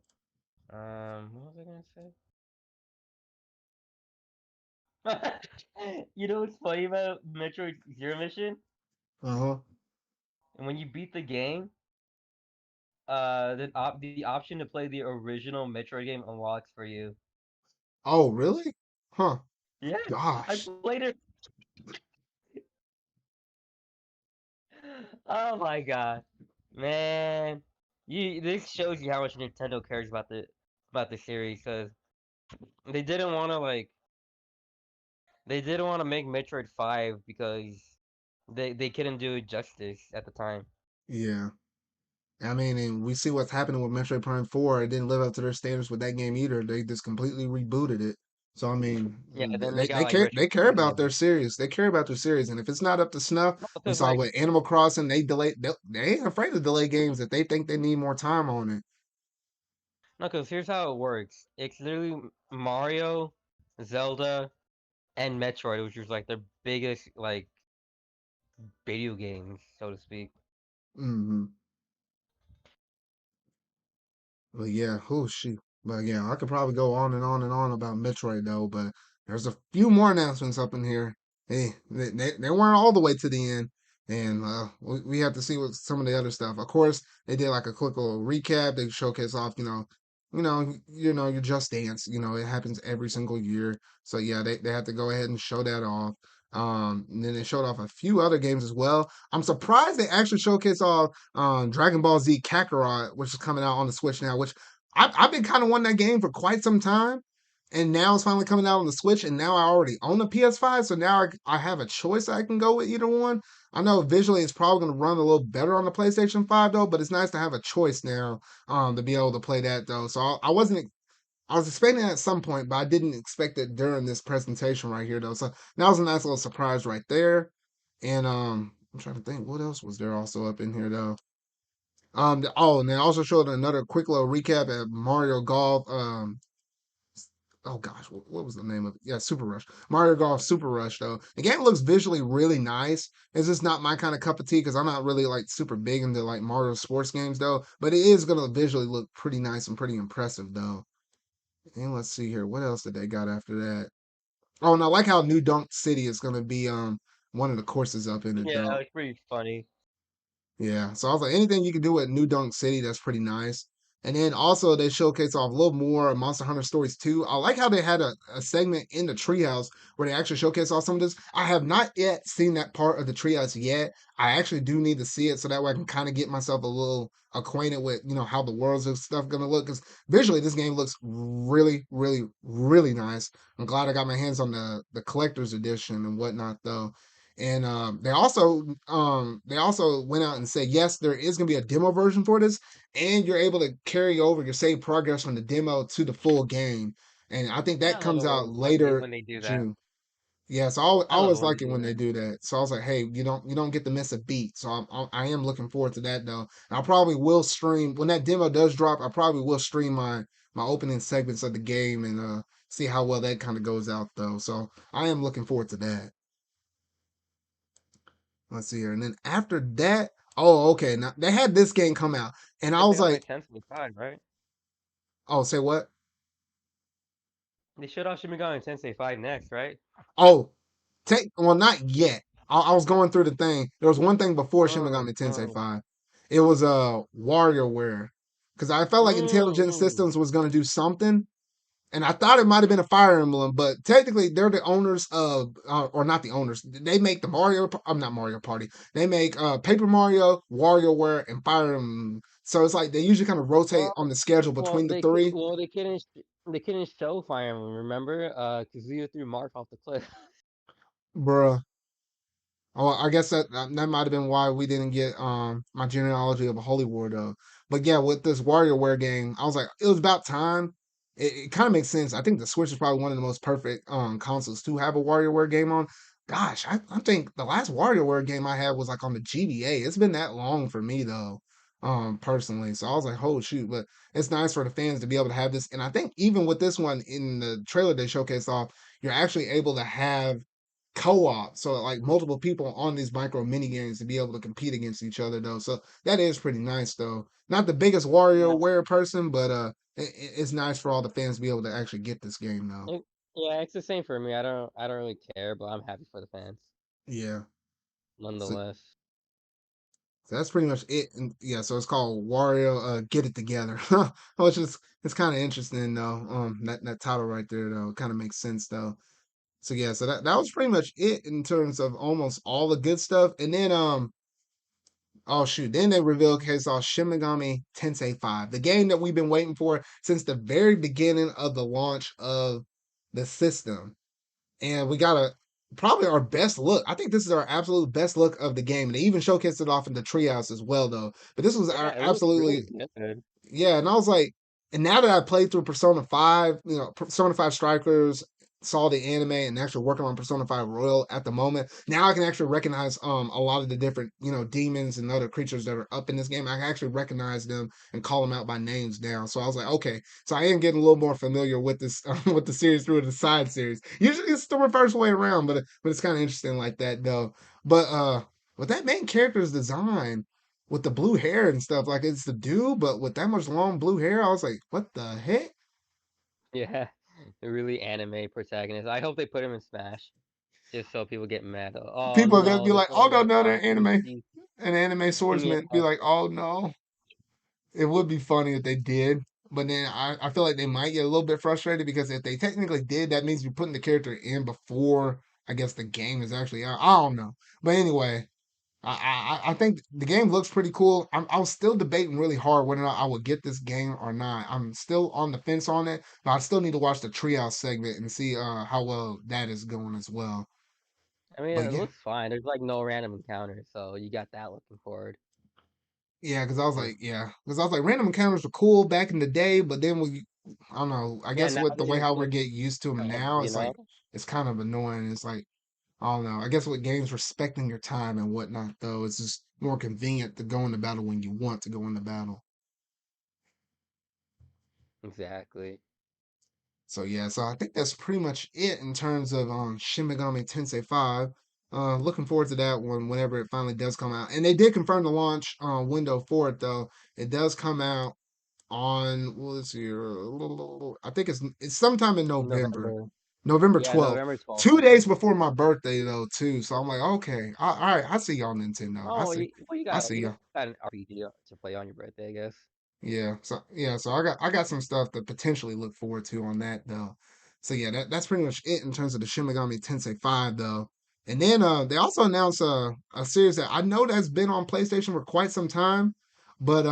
What was I gonna say? You know what's funny about Metroid Zero Mission? Uh huh. And when you beat the game, the option to play the original Metroid game unlocks for you. Oh really? Huh. Yeah, I Gosh. played it. Oh my god, man! You this shows you how much Nintendo cares about the series because they didn't want to like they didn't want to make Metroid 5 because they couldn't do it justice at the time. Yeah. I mean, and we see what's happening with Metroid Prime 4. It didn't live up to their standards with that game either. They just completely rebooted it. So I mean, Yeah, then they they, got they like care they Metroid care Fusion about in their there. series. They care about their series, and if it's not up to snuff, No, we because saw like with Animal Crossing, they ain't afraid to delay games if they think they need more time on it. no, because here's how it works. It's literally Mario, Zelda, and Metroid, which was like their biggest like video games, so to speak. Hmm. But yeah, oh shoot. But yeah, I could probably go on and on and on about Metroid though, but there's a few more announcements up in here. Hey, they weren't all the way to the end. And we have to see what some of the other stuff. Of course, they did like a quick little recap. They showcase off, your Just Dance. It happens every single year. So yeah, they have to go ahead and show that off. And then they showed off a few other games as well. I'm surprised they actually showcase off Dragon Ball Z Kakarot, which is coming out on the Switch now, which I've been kind of wanting that game for quite some time. And now it's finally coming out on the Switch, and now I already own a PS5, so now I have a choice. I can go with either one. I know visually it's probably going to run a little better on the PlayStation 5, though, but it's nice to have a choice now to be able to play that, though. So I was expecting it at some point, but I didn't expect it during this presentation right here, though. So that was a nice little surprise right there. And I'm trying to think what else was there also up in here, though. And they also showed another quick little recap at Mario Golf. Oh gosh, what was the name of it? Yeah, Super Rush. Mario Golf Super Rush, though. The game looks visually really nice. It's just not my kind of cup of tea because I'm not really like super big into like Mario sports games, though. But it is gonna visually look pretty nice and pretty impressive, though. And let's see here, what else did they got after that? Oh, and I like how New Dunk City is gonna be one of the courses up in it, Yeah, though. it was pretty funny. Yeah, so I was like, anything you can do at New Dunk City, that's pretty nice. And then also they showcase off a little more Monster Hunter Stories too. I like how they had a segment in the treehouse where they actually showcase all some of this. I have not yet seen that part of the treehouse yet. I actually do need to see it so that way I can kind of get myself a little acquainted with, how the worlds and stuff gonna look. Because visually this game looks really, really, really nice. I'm glad I got my hands on the collector's edition and whatnot though. And they also went out and said yes, there is going to be a demo version for this, and you're able to carry over your save progress from the demo to the full game. And I think that I love comes it out when later they do that. June. Yeah, so I I love it always when they like it do when they that. do that. So I was like, hey, you don't get to miss a beat. So I am looking forward to that though. And I probably will stream when that demo does drop. I probably will stream my opening segments of the game and see how well that kind of goes out though. So I am looking forward to that. Let's see here. And then after that, oh, okay. Now they had this game come out, and I Shin was Megami like, Tensei 5, right? oh, say what? They showed off Shin Megami Tensei 5 next, right? Oh, well, not yet. I was going through the thing. There was one thing before Shin Oh, Megami Tensei oh. 5. It was WarioWare. Because I felt like Intelligent Mm. Systems was going to do something, and I thought it might have been a Fire Emblem, but technically they're the owners of, or not the owners. They make the Mario. I'm not Mario Party. They make Paper Mario, WarioWare, and Fire Emblem. So it's like they usually kind of rotate Well, on the schedule between the three. they couldn't show Fire Emblem, remember? Kazuya threw Mark off the cliff. Bruh. Oh, I guess that might have been why we didn't get my genealogy of a holy war though. But yeah, with this WarioWare game, I was like, it was about time. It kind of makes sense. I think the Switch is probably one of the most perfect consoles to have a WarioWare game on. Gosh, I think the last WarioWare game I had was like on the GBA. It's been that long for me though, personally. So I was like, oh shoot, but it's nice for the fans to be able to have this. And I think even with this one in the trailer they showcased off, you're actually able to have co-op, so like multiple people on these micro mini games to be able to compete against each other though. So that is pretty nice though. Not the biggest Yeah. WarioWare person, but it's nice for all the fans to be able to actually get this game though. It, yeah, it's the same for me. I don't really care, but I'm happy for the fans Yeah. So, nonetheless. so that's pretty much it. And yeah, so it's called Wario Get It Together. Which is it's kind of interesting though. That title right there though kind of makes sense though. So yeah, so that was pretty much it in terms of almost all the good stuff. And then oh shoot, then they revealed okay, so Shin Megami Tensei 5, the game that we've been waiting for since the very beginning of the launch of the system. And we got a probably our best look. I think this is our absolute best look of the game. And they even showcased it off in the treehouse as well, though. But this was our Yeah, it looks really absolutely good. yeah, and I was like, and now that I played through Persona 5, Persona 5 Strikers, saw the anime and actually working on Persona 5 Royal at the moment, now I can actually recognize a lot of the different, demons and other creatures that are up in this game. I can actually recognize them and call them out by names now. So I was like, okay, so I am getting a little more familiar with this with the series through the side series. Usually it's the reverse way around, but it's kind of interesting like that though. But with that main character's design, with the blue hair and stuff. Like it's the dude, but with that much long blue hair, I was like, what the heck? Yeah, a really anime protagonist. I hope they put him in Smash, just so people get mad. Oh People are gonna no, be they're like, oh putting no, him no, they're on anime, PC. an anime swordsman. Be Yeah, like, oh no. It would be funny if they did, but then I feel like they might get a little bit frustrated because if they technically did, that means you're putting the character in before I guess the game is actually out. I don't know, but anyway, I think the game looks pretty cool. I was still debating really hard whether or not I would get this game or not. I'm still on the fence on it, but I still need to watch the treehouse segment and see how well that is going as well. I mean But it yeah, looks fine. There's like no random encounters, so you got that looking forward. yeah, because I was Yeah, like, random encounters were cool back in the day, but then I don't know. I yeah. guess Now with the they way just how we're look getting used to them fake, now, you know. it's kind of annoying. It's like I don't know. I guess with games respecting your time and whatnot, though, it's just more convenient to go into battle when you want to go into battle. Exactly. So yeah, so I think that's pretty much it in terms of Shin Megami Tensei 5. Looking forward to that one whenever it finally does come out. And they did confirm the launch window for it though. It does come out on what is here? I think it's sometime in November. November. November Yeah, 12th. November 12th, I 2 days think. before my birthday though, too. So I'm like, okay, all right, I see y'all Nintendo. Oh, you I got see y'all. an RPG to play on your birthday, I guess. So I got some stuff to potentially look forward to on that though. So yeah, that's pretty much it in terms of the Shin Megami Tensei 5 though. And then they also announced a series that I know that's been on PlayStation for quite some time, but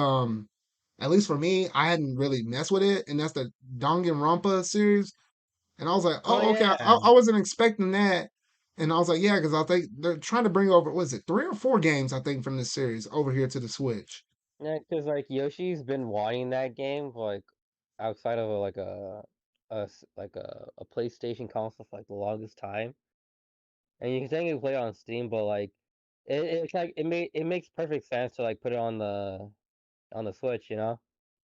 at least for me, I hadn't really messed with it, and that's the Danganronpa series. And I was like, Oh oh okay, yeah. I wasn't expecting that. And I was like, yeah, because I think they're trying to bring over, was it 3 or 4 games I think from this series over here to the Switch. Yeah, because like Yoshi's been wanting that game like outside of a PlayStation console for like the longest time, and you can technically play it on Steam, but like it's like it makes perfect sense to like put it on the Switch, you know,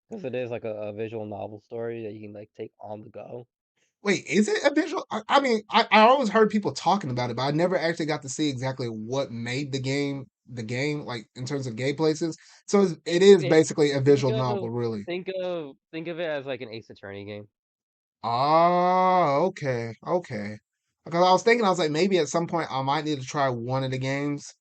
because it is like a visual novel story that you can like take on the go. Wait, is it a visual? I mean, I always heard people talking about it, but I never actually got to see exactly what made the game, like in terms of gameplay. So it is It basically a think visual novel, of really. think of it as like an Ace Attorney game. Ah, okay, okay. Because I was thinking, I was like, maybe at some point I might need to try one of the games.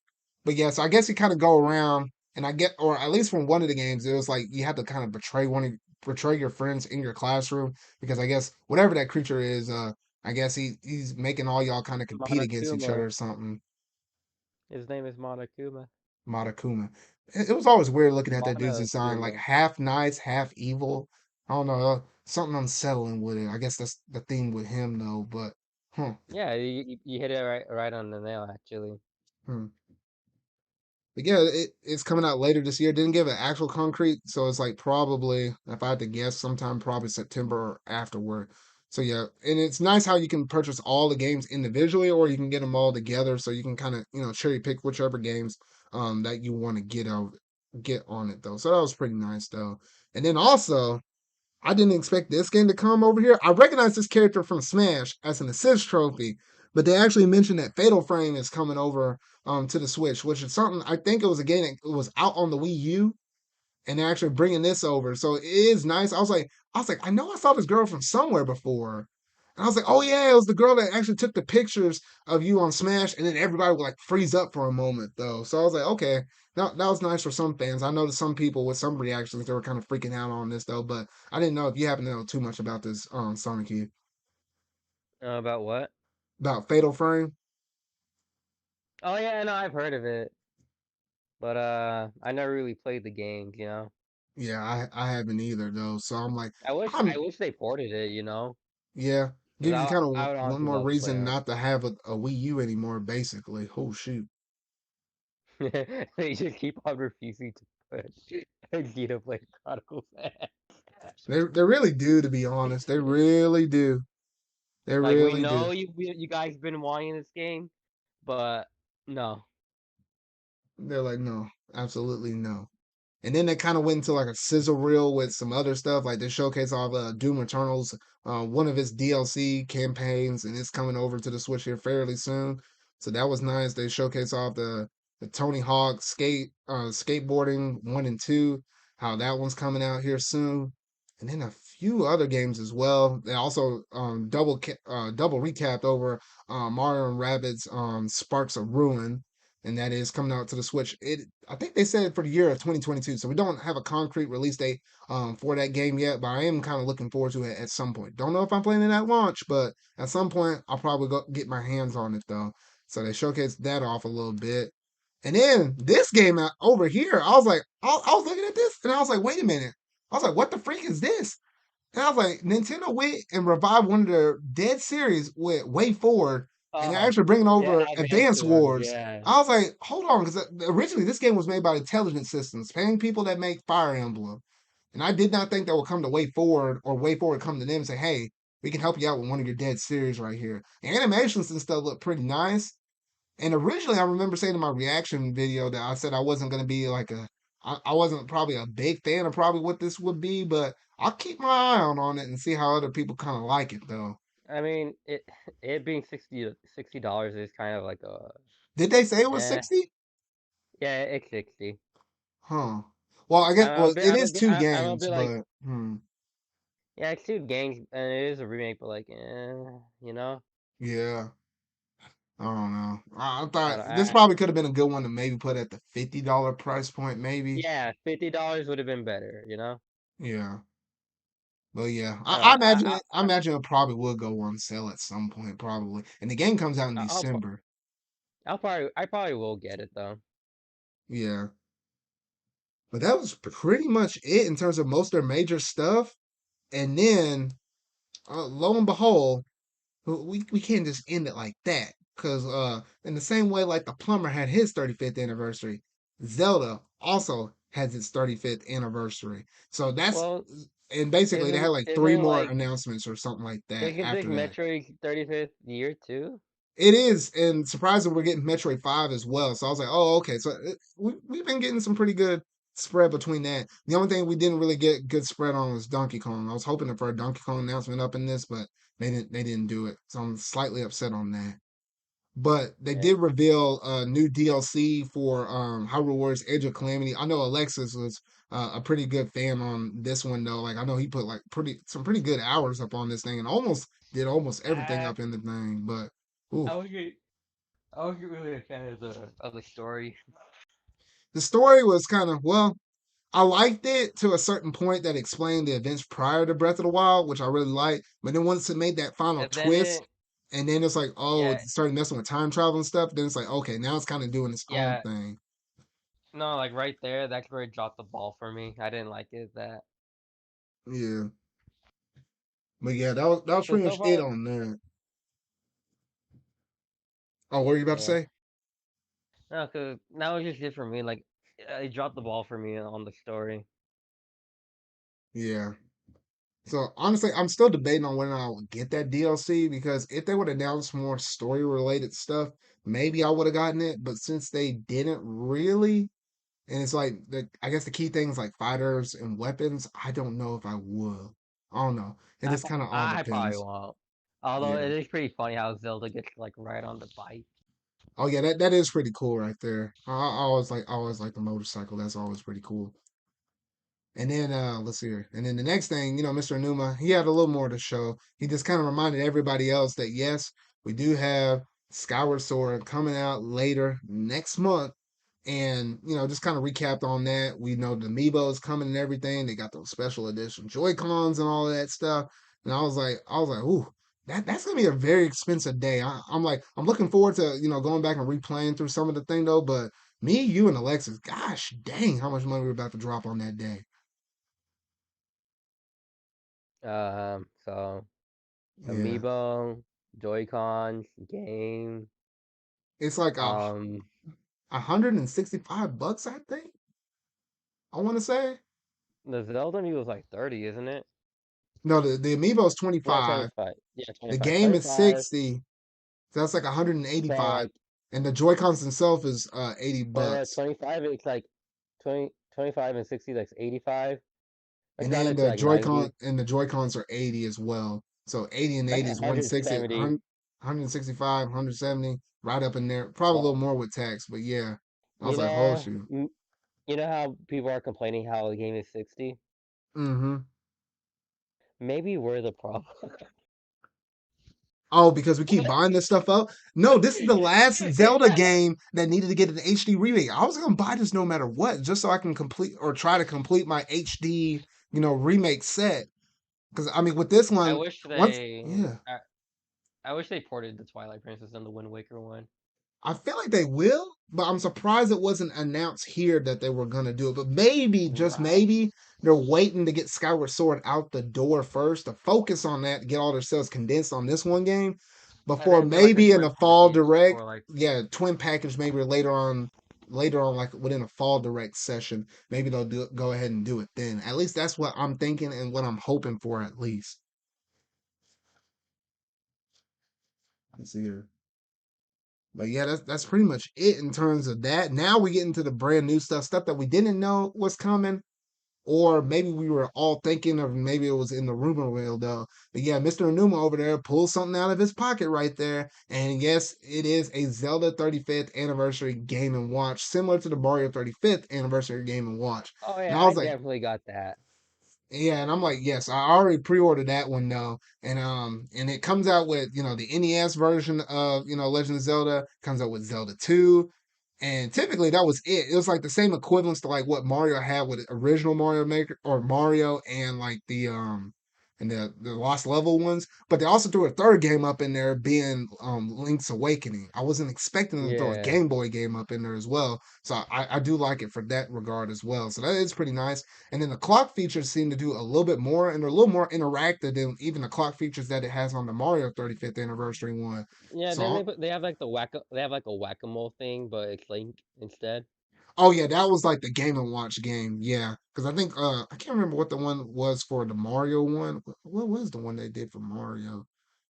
But yeah, so I guess you kind of go around, and I get, or at least from one of the games, it was like you had to kind of betray your friends in your classroom because I guess whatever that creature is, I guess he's making all y'all kind of compete against each other Monokuma. or something. His name is Monokuma. Matakuma. It was always weird looking at that dude's design, like Monokuma. half nice, half evil. I don't know, something unsettling with it. I guess that's the thing with him though. But huh, Yeah, you hit it right on the nail actually. hmm. But yeah, it's coming out later this year. Didn't give an actual concrete, so it's like probably, if I had to guess, sometime probably September or afterward. So yeah, and it's nice how you can purchase all the games individually, or you can get them all together, so you can kind of cherry pick whichever games that you want to get on it though. So that was pretty nice though. And then also, I didn't expect this game to come over here. I recognize this character from Smash as an assist trophy, but they actually mentioned that Fatal Frame is coming over to the Switch, which is something I think it was a game that was out on the Wii U, and they're actually bringing this over. So it is nice. I know I saw this girl from somewhere before. And I was like, oh yeah, it was the girl that actually took the pictures of you on Smash, and then everybody would like freeze up for a moment though. So I was like, okay, that was nice for some fans. I know that some people with some reactions they were kind of freaking out on this though, but I didn't know if you happen to know too much about this Sonic Youth. About what? about Fatal Frame. Oh yeah, no, I've heard of it, but I never really played the games. Yeah, I haven't either though. So I'm like, I I'm wish they ported it. yeah, Because give you kind of I would one honestly more love to play reason it. not to have a Wii U anymore. Basically, oh shoot, They just keep on refusing to push Vegeta play Prodigal Son. they really do, to be honest. They really do. They Like we really do. know you guys been wanting this game, but no. They're like, no, absolutely no. And then they kind of went into like a sizzle reel with some other stuff, like they showcase all the Doom Eternals, one of its DLC campaigns, and it's coming over to the Switch here fairly soon. So that was nice. They showcase all the Tony Hawk skateboarding 1 and 2, how that one's coming out here soon, and then a few other games as well. They also double recapped over Mario and Rabbids Sparks of Ruin, and that is coming out to the Switch. I think they said for the year of 2022, so we don't have a concrete release date for that game yet, but I am kind of looking forward to it at some point. Don't know if I'm playing it at launch, but at some point I'll probably go get my hands on it though. So they showcased that off a little bit. And then this game over here, I was like, I was looking at this and I was like, wait a minute. I was like, what the freak is this? And I was like, Nintendo went and revived one of their dead series with Way Forward, and they're Oh, actually bringing yeah, over Advance Advance Wars, Wars. yeah. I was like, hold on, because originally this game was made by Intelligent Systems, paying people that make Fire Emblem. And I did not think that would come to Way Forward or Way Forward come to them and say, hey, we can help you out with one of your dead series right here. The animations and stuff look pretty nice. And originally, I remember saying in my reaction video that I said I wasn't going to be like I wasn't probably a big fan of probably what this would be, but I'll keep my eye out on it and see how other people kind of like it though. I mean, it being $60 is kind of like a Did they say it was eh. 60? Yeah, it's 60. Huh. Well, I guess well it is two I'm a games, bit like, but yeah, it's two games and it is a remake, but like, yeah, I don't know. I I thought don't, this probably could have been a good one to maybe put at the $50 price point, maybe. yeah, $50 would have been better. Yeah. But yeah, I don't I know. imagine it. I imagine it probably will go on sale at some point, probably. And the game comes out in I'll December. I probably will get it though. Yeah. But that was pretty much it in terms of most of their major stuff. And then, lo and behold, we can't just end it like that. Because in the same way, like the plumber had his 35th anniversary, Zelda also has its 35th anniversary. So that's, Well, and basically they had like three isn't more like announcements or something like that isn't this after that. Metroid's 35th year too? It is, and surprisingly, we're getting Metroid 5 as well. So I was like, oh, okay. So we've been getting some pretty good spread between that. The only thing we didn't really get good spread on was Donkey Kong. I was hoping for a Donkey Kong announcement up in this, but they didn't do it. So I'm slightly upset on that. But they Yeah. did reveal a new DLC for Hyrule Warriors Edge of Calamity. I know Alexis was a pretty good fan on this one though. Like I know he put like pretty good hours up on this thing and almost everything Uh, up in the thing. But ooh, I wasn't I wasn't really a fan of the story. the story was kind of well. I liked it to a certain point that explained the events prior to Breath of the Wild, which I really liked. But then once it made that final And then twist, and then it's like, oh, it yeah, started messing with time travel and stuff. Then it's like, okay, now it's kind of doing its own yeah, thing. no, like right there, that's where it dropped the ball for me. I didn't like it that. Yeah, but yeah, that was Cause pretty so much it far, on that. Oh, what were you about to yeah, say? no, cause that was just it for me. Like, it dropped the ball for me on the story. Yeah. So honestly, I'm still debating on whether I would get that DLC because if they would announce more story related stuff, maybe I would have gotten it. But since they didn't really, and it's like I guess the key things like fighters and weapons. I don't know if I will. I don't know. It just kind of all I probably depends. won't. Although Yeah. it is pretty funny how Zelda gets like right on the bike. Oh yeah, that is pretty cool right there. I always like the motorcycle. That's always pretty cool. And then let's see here. And then the next thing, Mr. Numa, he had a little more to show. He just kind of reminded everybody else that yes, we do have Skyward Sword coming out later next month. And just kind of recapped on that. We know the Amiibo is coming and everything. They got those special edition Joy Cons and all of that stuff. And I was like, ooh. that's gonna be a very expensive day. I'm looking forward to going back and replaying through some of the thing though. But me, you, and Alexis, gosh dang, how much money we're about to drop on that day. So Yeah, Amiibo, Joy-Cons, game. it's like Um, $165, I think. I want to say the Zelda Amiibo was like 30, isn't it? no, the amiibo is Yeah, 25. 25. Yeah, The 25. game is 25. 60, so that's like So 185, like, and the Joy Cons themselves is so yeah, $80, 25. It's like 20, 25 and 60. That's 85. That's and rounded then to like 90. The Joy Cons are 80 as well. So 80 and That's 80 like is 160, 170. 165, 170, right up in there. Probably a little Well, more with tax, but yeah, I was you like, oh know, shoot. you know how people are complaining how the game is 60? Mm-hmm. Maybe we're the problem. Oh, because we keep buying this stuff up? No, this is the last Zelda game that needed to get an HD remake. I was gonna buy this no matter what, just so I can complete or try to complete my HD, remake set. Because I mean, with this I one, wish once they, yeah, I wish they ported the Twilight Princess and the Wind Waker one. I feel like they will, but I'm surprised it wasn't announced here that they were gonna do it. But maybe, just Right. maybe, they're waiting to get Skyward Sword out the door first to focus on that, to get all their sales condensed on this one game And before then do like a maybe in twin the fall package direct, for like, yeah, twin package maybe later on like within a fall direct session, maybe they'll go ahead and do it then. At least that's what I'm thinking and what I'm hoping for at least. Let's see here. But yeah, that's pretty much it in terms of that. Now we get into the brand new stuff that we didn't know was coming, or maybe we were all thinking of maybe it was in the rumor mill though. But yeah, Mr. Enuma over there pulls something out of his pocket right there. And yes, it is a Zelda 35th anniversary Game and Watch, similar to the Mario 35th anniversary Game and Watch. oh And yeah, I I was like, definitely got that. yeah, and I'm like, yes, I already pre-ordered that one though, and it comes out with the NES version of Legend of Zelda, comes out with Zelda 2, and typically that was it. It was like the same equivalence to like what Mario had with original Mario Maker or Mario and like the Lost Level ones, but they also threw a third game up in there, being Link's Awakening. I wasn't expecting them to throw a Yeah. Game Boy game up in there as well, so I do like it for that regard as well. So that is pretty nice. And then the clock features seem to do a little bit more, and they're a little more interactive than even the clock features that it has on the Mario 35th anniversary one. Yeah, So, then they have like they have like a whack-a-mole thing, but it's Link instead. oh yeah, that was like the Game and Watch game, yeah. Because I think I can't remember what the one was for the Mario one. What was the one they did for Mario?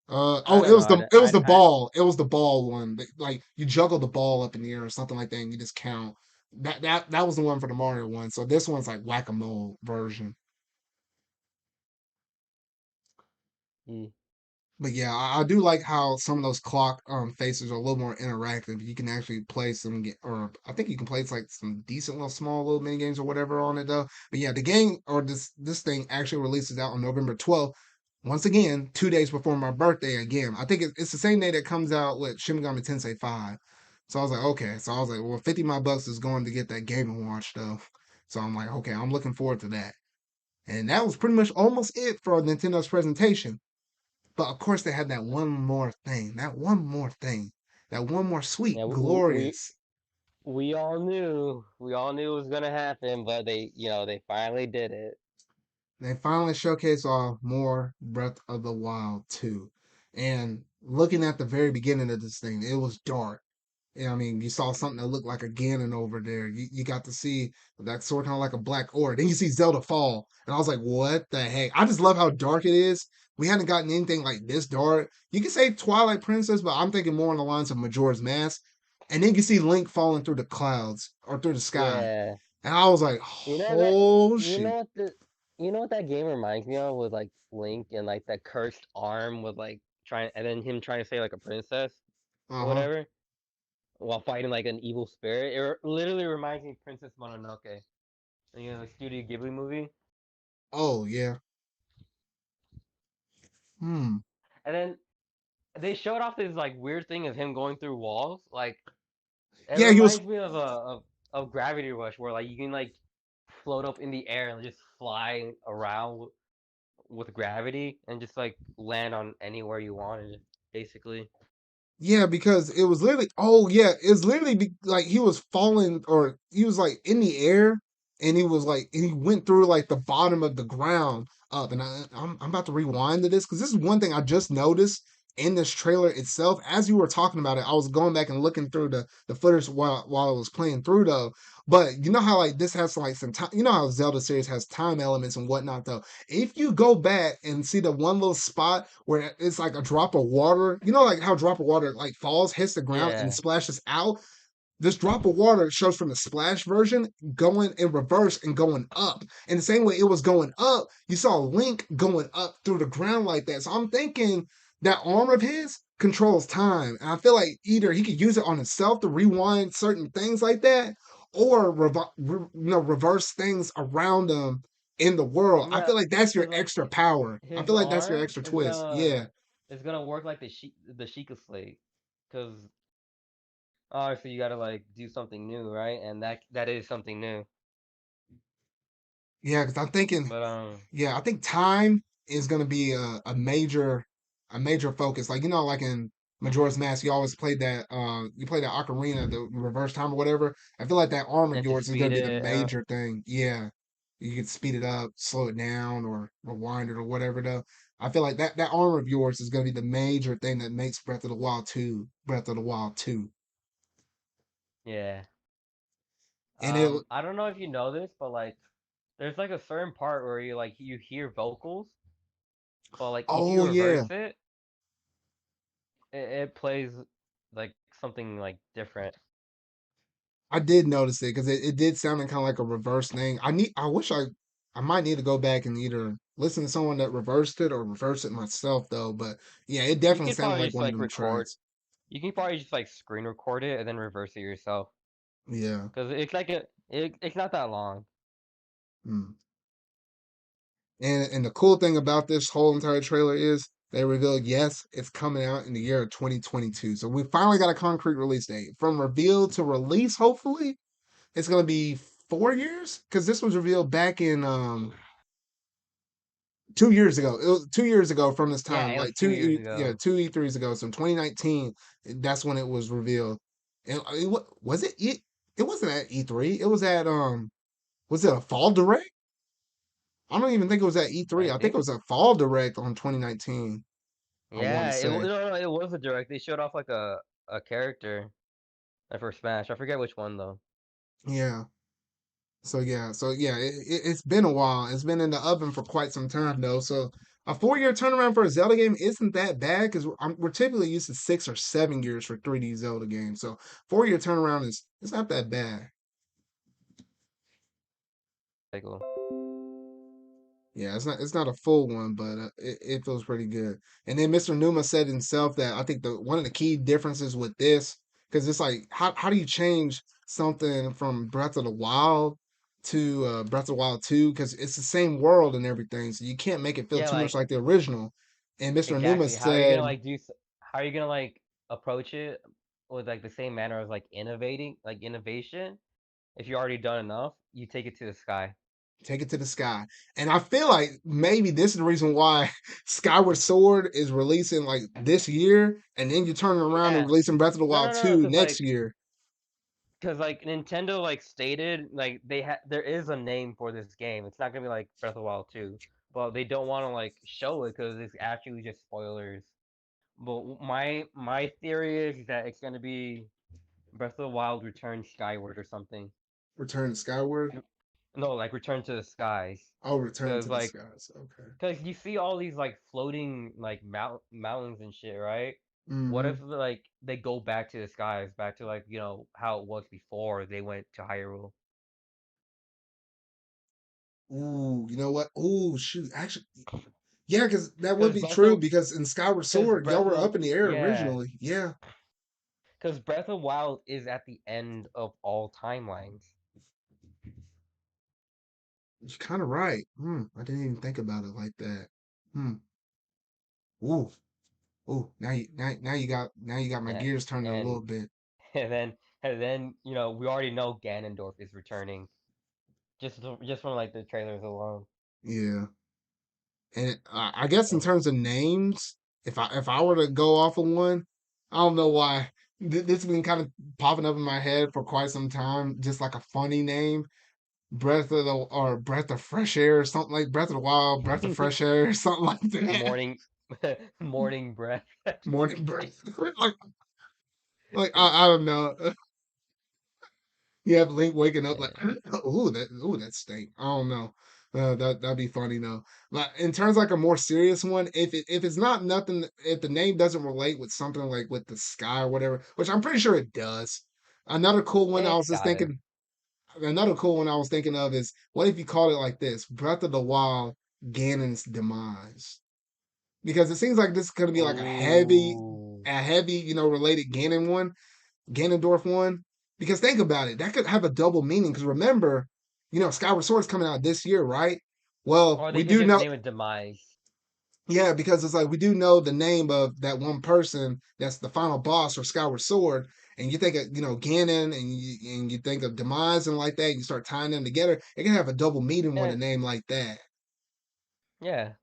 I Oh, don't know. it was the ball. It was the ball one. Like you juggle the ball up in the air or something like that, and you just count. That was the one for the Mario one. So this one's like whack a mole version. Mm. But yeah, I do like how some of those clock faces are a little more interactive. You can actually play or I think you can play like some decent little small little mini games or whatever on it though. But yeah, the game or this thing actually releases out on November 12th. Once again, 2 days before my birthday again. I think it's the same day that comes out with Shin Megami Tensei 5. So I was like, okay. So I was like, well, 50 my bucks is going to get that Game and Watch stuff. So I'm like, okay, I'm looking forward to that. And that was pretty much almost it for Nintendo's presentation. But of course, they had that one more thing, that one more sweet, Yeah, glorious. we all knew it was gonna happen, but they finally did it. They finally showcased off more Breath of the Wild 2. And looking at the very beginning of this thing, it was dark. Yeah, I mean, you saw something that looked like a Ganon over there. You got to see that sort of kind of like a black ore. Then you see Zelda fall, and I was like, "What the heck?" I just love how dark it is. We hadn't gotten anything like this dark. You can say Twilight Princess, but I'm thinking more on the lines of Majora's Mask. And then you see Link falling through the clouds or through the sky, Yeah, and I was like, you know that "Oh you know shoot!" what the you know what that game reminds me of with like Link and like that cursed arm with like trying and then him trying to say like a princess Uh or huh. whatever while fighting like an evil spirit. Literally reminds me of Princess Mononoke, the Studio Ghibli movie. Oh yeah. Hmm. And then they showed off this like weird thing of him going through walls. Like it Yeah, he was. reminds me of Gravity Rush, where like you can like float up in the air and just fly around with gravity and just like land on anywhere you wanted, basically. Yeah, because it was literally, oh yeah, it's literally like he was falling, or he was like in the air, and he was like, and he went through like the bottom of the ground up. And I'm about to rewind to this because this is one thing I just noticed in this trailer itself. As you were talking about it, I was going back and looking through the footage while I was playing through though. But you know how like this has like some time, you know how Zelda series has time elements and whatnot though. If you go back and see the one little spot where it's like a drop of water, you know, like how a drop of water like falls, hits the ground, and Yeah. splashes out. This drop of water shows from the splash version going in reverse and going up. In the same way it was going up, you saw Link going up through the ground like that. So I'm thinking that arm of his controls time. And I feel like either he could use it on himself to rewind certain things like that, or reverse things around him in the world. I Yeah, feel like that's your cause like extra power. I his feel like that's your arm extra twist. Yeah. is gonna work like the Sheikah Slate, cause obviously you gotta like do something new, right? And that is something new. Yeah, because I'm thinking, But yeah, I think time is going to be a major focus. Like, you know, like in Majora's Mask, you always played that you play that ocarina, the reverse time or whatever. I feel like that arm of and to yours is going speed to be the it, major thing. Yeah. You can speed it up, slow it down, or rewind it or whatever though. I feel like that arm of yours is going to be the major thing that makes Breath of the Wild 2 Breath of the Wild 2. yeah. And it I don't know if you know this, but like there's like a certain part where you hear vocals, but like if you oh yeah, reverse it, it plays like something like different. I did notice it because it did sound kind of like a reverse thing. I wish I might need to go back and either listen to someone that reversed it or reverse it myself though. But yeah, it You definitely could sounded probably like just one of like them record. tracks. You can probably just like screen record it and then reverse it yourself, Yeah. cause it's like it's not that long. Mm. And the cool thing about this whole entire trailer is they revealed, yes, it's coming out in the year of 2022. So we finally got a concrete release date. From reveal to release, hopefully, it's gonna be 4 years because this was revealed back in 2 years ago. It was 2 years ago from this Yeah, time, it was like two years yeah, ago. two E3s ago. So 2019, that's when it was revealed. And was it? It wasn't at E3. It was at was it a fall direct? I don't even think it was at E3. I I think it think was a fall direct on 2019. I want to yeah, say, no, it was a direct. They showed off like a character for Smash. I forget which one though. yeah. So yeah, it's been a while. It's been in the oven for quite some time though. So a 4 year turnaround for a Zelda game isn't that bad because we're typically used to 6 or 7 years for 3D Zelda games. So 4 year turnaround is it's not that bad. Like, well, Yeah, it's not a full one, but it feels pretty good. And then Mr. Numa said himself that I think the one of the key differences with this, because it's like how do you change something from Breath of the Wild to Breath of the Wild 2? Because it's the same world and everything, so you can't make it feel yeah, too much like like the original. And Mr. Numa exactly. How are you gonna said, like how are you gonna like approach it with like the same manner as like innovation? If you already done enough, you take it to the sky. take it to the sky. And I feel like maybe this is the reason why Skyward Sword is releasing like this year, and then you turn around and Yeah. releasing Breath of the No, Wild no, no, 2 next year. cause like Nintendo like stated like there is a name for this game. It's not gonna be like Breath of the Wild 2, but they don't want to like show it because it's actually just spoilers. But my theory is that it's gonna be Breath of the Wild Return Skyward or something. Return to Skyward. No, like Return to the Skies, Oh, Return cause to the Skies. Okay. cause you see all these like floating like mountains and shit, right? What Mm-hmm. if like they go back to the skies, back to like how it was before they went to Hyrule? Ooh, you know what? Ooh, shoot. Actually, yeah, because that would Cause be Breath true. of Because in Skyward cause Sword, y'all Breath were of up in the air yeah, originally. Yeah, cause Breath of Wild is at the end of all timelines. you're kind of right. I didn't even think about it like that. Hmm. Ooh, ooh. Now you got my Yeah, gears turning a little and bit. and then we already know Ganondorf is returning just from like the trailers alone. Yeah. And I guess in Oh. terms of names, if I were to go off of one, I don't know why this has been kind of popping up in my head for quite some time, just like a funny name, Breath of the or Breath of Fresh Air or something like Breath of the Wild, Breath of Fresh Air or something like that. Morning, morning breath. Morning breath, I don't know. You have Link waking up like, Yeah. ooh, that stink. I don't know. That'd be funny though. But in terms of like a more serious one, if it's not nothing, if the name doesn't relate with something like with the sky or whatever, which I'm pretty sure it does. Another cool one I It's was just gotta. thinking. Another cool one I was thinking of is what if you called it like this: Breath of the Wild, Ganon's demise. Because it seems like this is gonna be like Ooh. a heavy, related Ganon one, Ganondorf one. Because think about it, that could have a double meaning. Because remember, Skyward Sword's coming out this year, right? Well, Or they we could do just know, name it demise. yeah, because it's like we do know the name of that one person that's the final boss for Skyward Sword, and you think of Ganon, and you think of demise and like that. You start tying them together. It can have a double meaning with Yeah. a name like that. Yeah.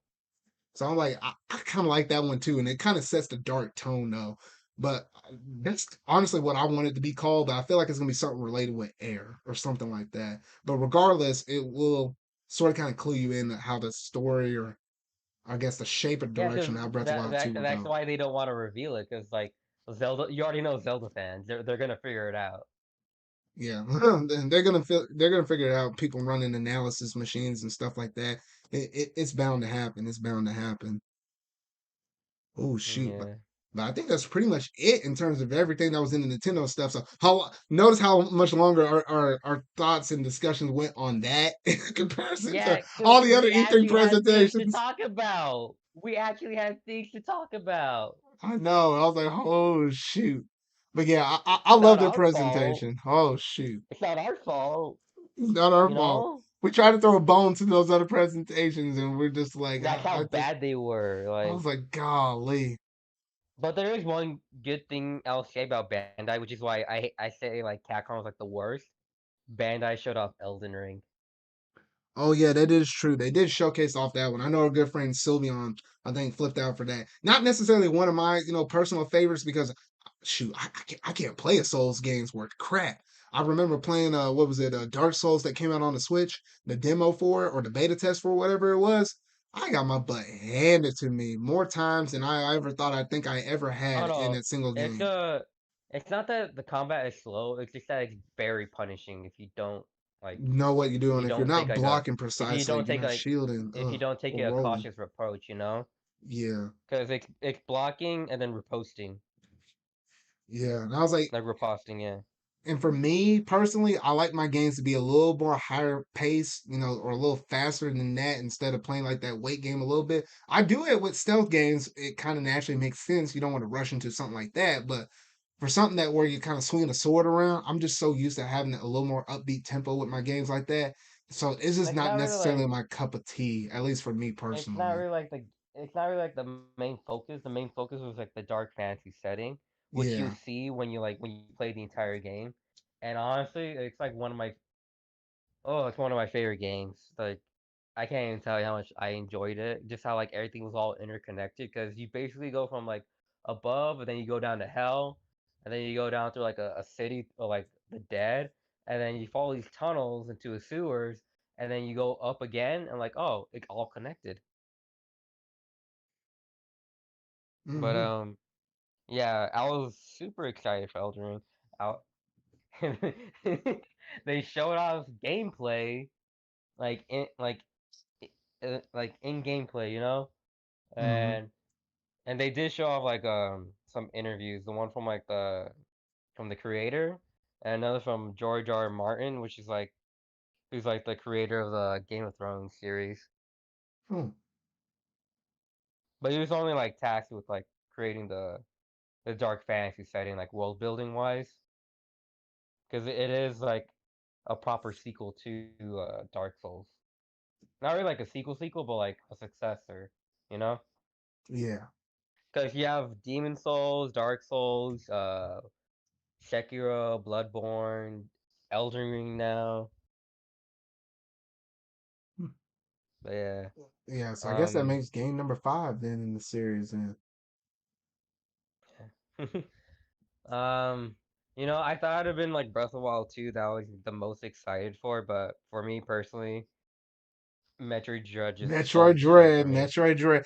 So I'm like, I kind of like that one too, and it kind of sets the dark tone though. But that's honestly what I want it to be called. But I feel like it's gonna be something related with air or something like that. But regardless, it will sort of kind of clue you in how the story, or I guess the shape or Yeah, because direction how Breath of the Wild 2 will that's go. why they don't want to reveal it. Because like Zelda, you already know Zelda fans. They're gonna figure it out. Yeah, they're gonna figure it out. People running analysis machines and stuff like that. It's bound to happen. It's bound to happen. Oh shoot, but Yeah. I think that's pretty much it in terms of everything that was in the Nintendo stuff. So how notice how much longer our thoughts and discussions went on that in comparison to Yeah, because all the other we E3 actually had things to presentations. talk about. We actually had things to talk about. I know. I was like, oh shoot. But yeah, I It's love not their our fault. presentation. Oh shoot. It's not our fault. It's not our You fault. know? We tried to throw a bone to those other presentations, and we're just like, That's how I just, bad they were. I Like, was like, golly. but there is one good thing I'll say about Bandai, which is why I say like Capcom was like the worst. Bandai showed off Elden Ring. Oh yeah, that is true. They did showcase off that one. I know our good friend Sylveon, I think, flipped out for that. Not necessarily one of my, personal favorites because shoot, I can't play a Souls games worth crap. I remember playing what was it, Dark Souls that came out on the Switch, the demo for it or the beta test for whatever it was. I got my butt handed to me more times than I ever thought I think I ever Oh had in no, that single it's game. it's not that the combat is slow. It's just that it's very punishing like Know what you're if doing. you If you're don't take not like a blocking if you precisely, don't if you're take not like shielding, if you don't take or it a rolling. cautious approach, you know, Yeah. because it's blocking and then riposting, Yeah. And I was like, like riposting, yeah. and for me personally, I like my games to be a little more higher pace, or a little faster than that instead of playing like that weight game a little bit. I do it with stealth games. It kind of naturally makes sense. You don't want to rush into something like that. But for something that where you kind of swing a sword around, I'm just so used to having a little more upbeat tempo with my games like that. So it's just It's not not really necessarily like my cup of tea, at least for me it's not personally. really like it's not really like the main focus. The main focus was like the dark fantasy setting, which you Yeah. see when you play the entire game. And honestly, it's like one of my it's one of my favorite games. Like I can't even tell you how much I enjoyed it. Just how like everything was all interconnected because you basically go from like above and then you go down to hell and then you go down through like a city or like the dead and then you follow these tunnels into the sewers and then you go up again and like oh it's all connected. But Hmm. yeah, I was super excited for Elden Ring. I, they showed off gameplay like like in gameplay, you know? Hmm. And they did show off like some interviews. The one from like the from the creator, and another from George R. R. Martin, which is like who's like the creator of the Game of Thrones series. Oh. But he was only like tasked with like creating the dark fantasy setting, like world building wise, because it is like a proper sequel to Dark Souls. Not really like a sequel, but like a successor, you know? Yeah. Because you have Demon Souls, Dark Souls, Sekiro, Bloodborne, Elden Ring now. Hmm. But yeah. Yeah, so I guess that Um, makes game number 5 then in the series. And um, I thought it'd have been like Breath of the Wild 2 that I was the most excited for, but for me personally, Metroid Dread just Metroid stole the show Dread, for me. Metroid Dread.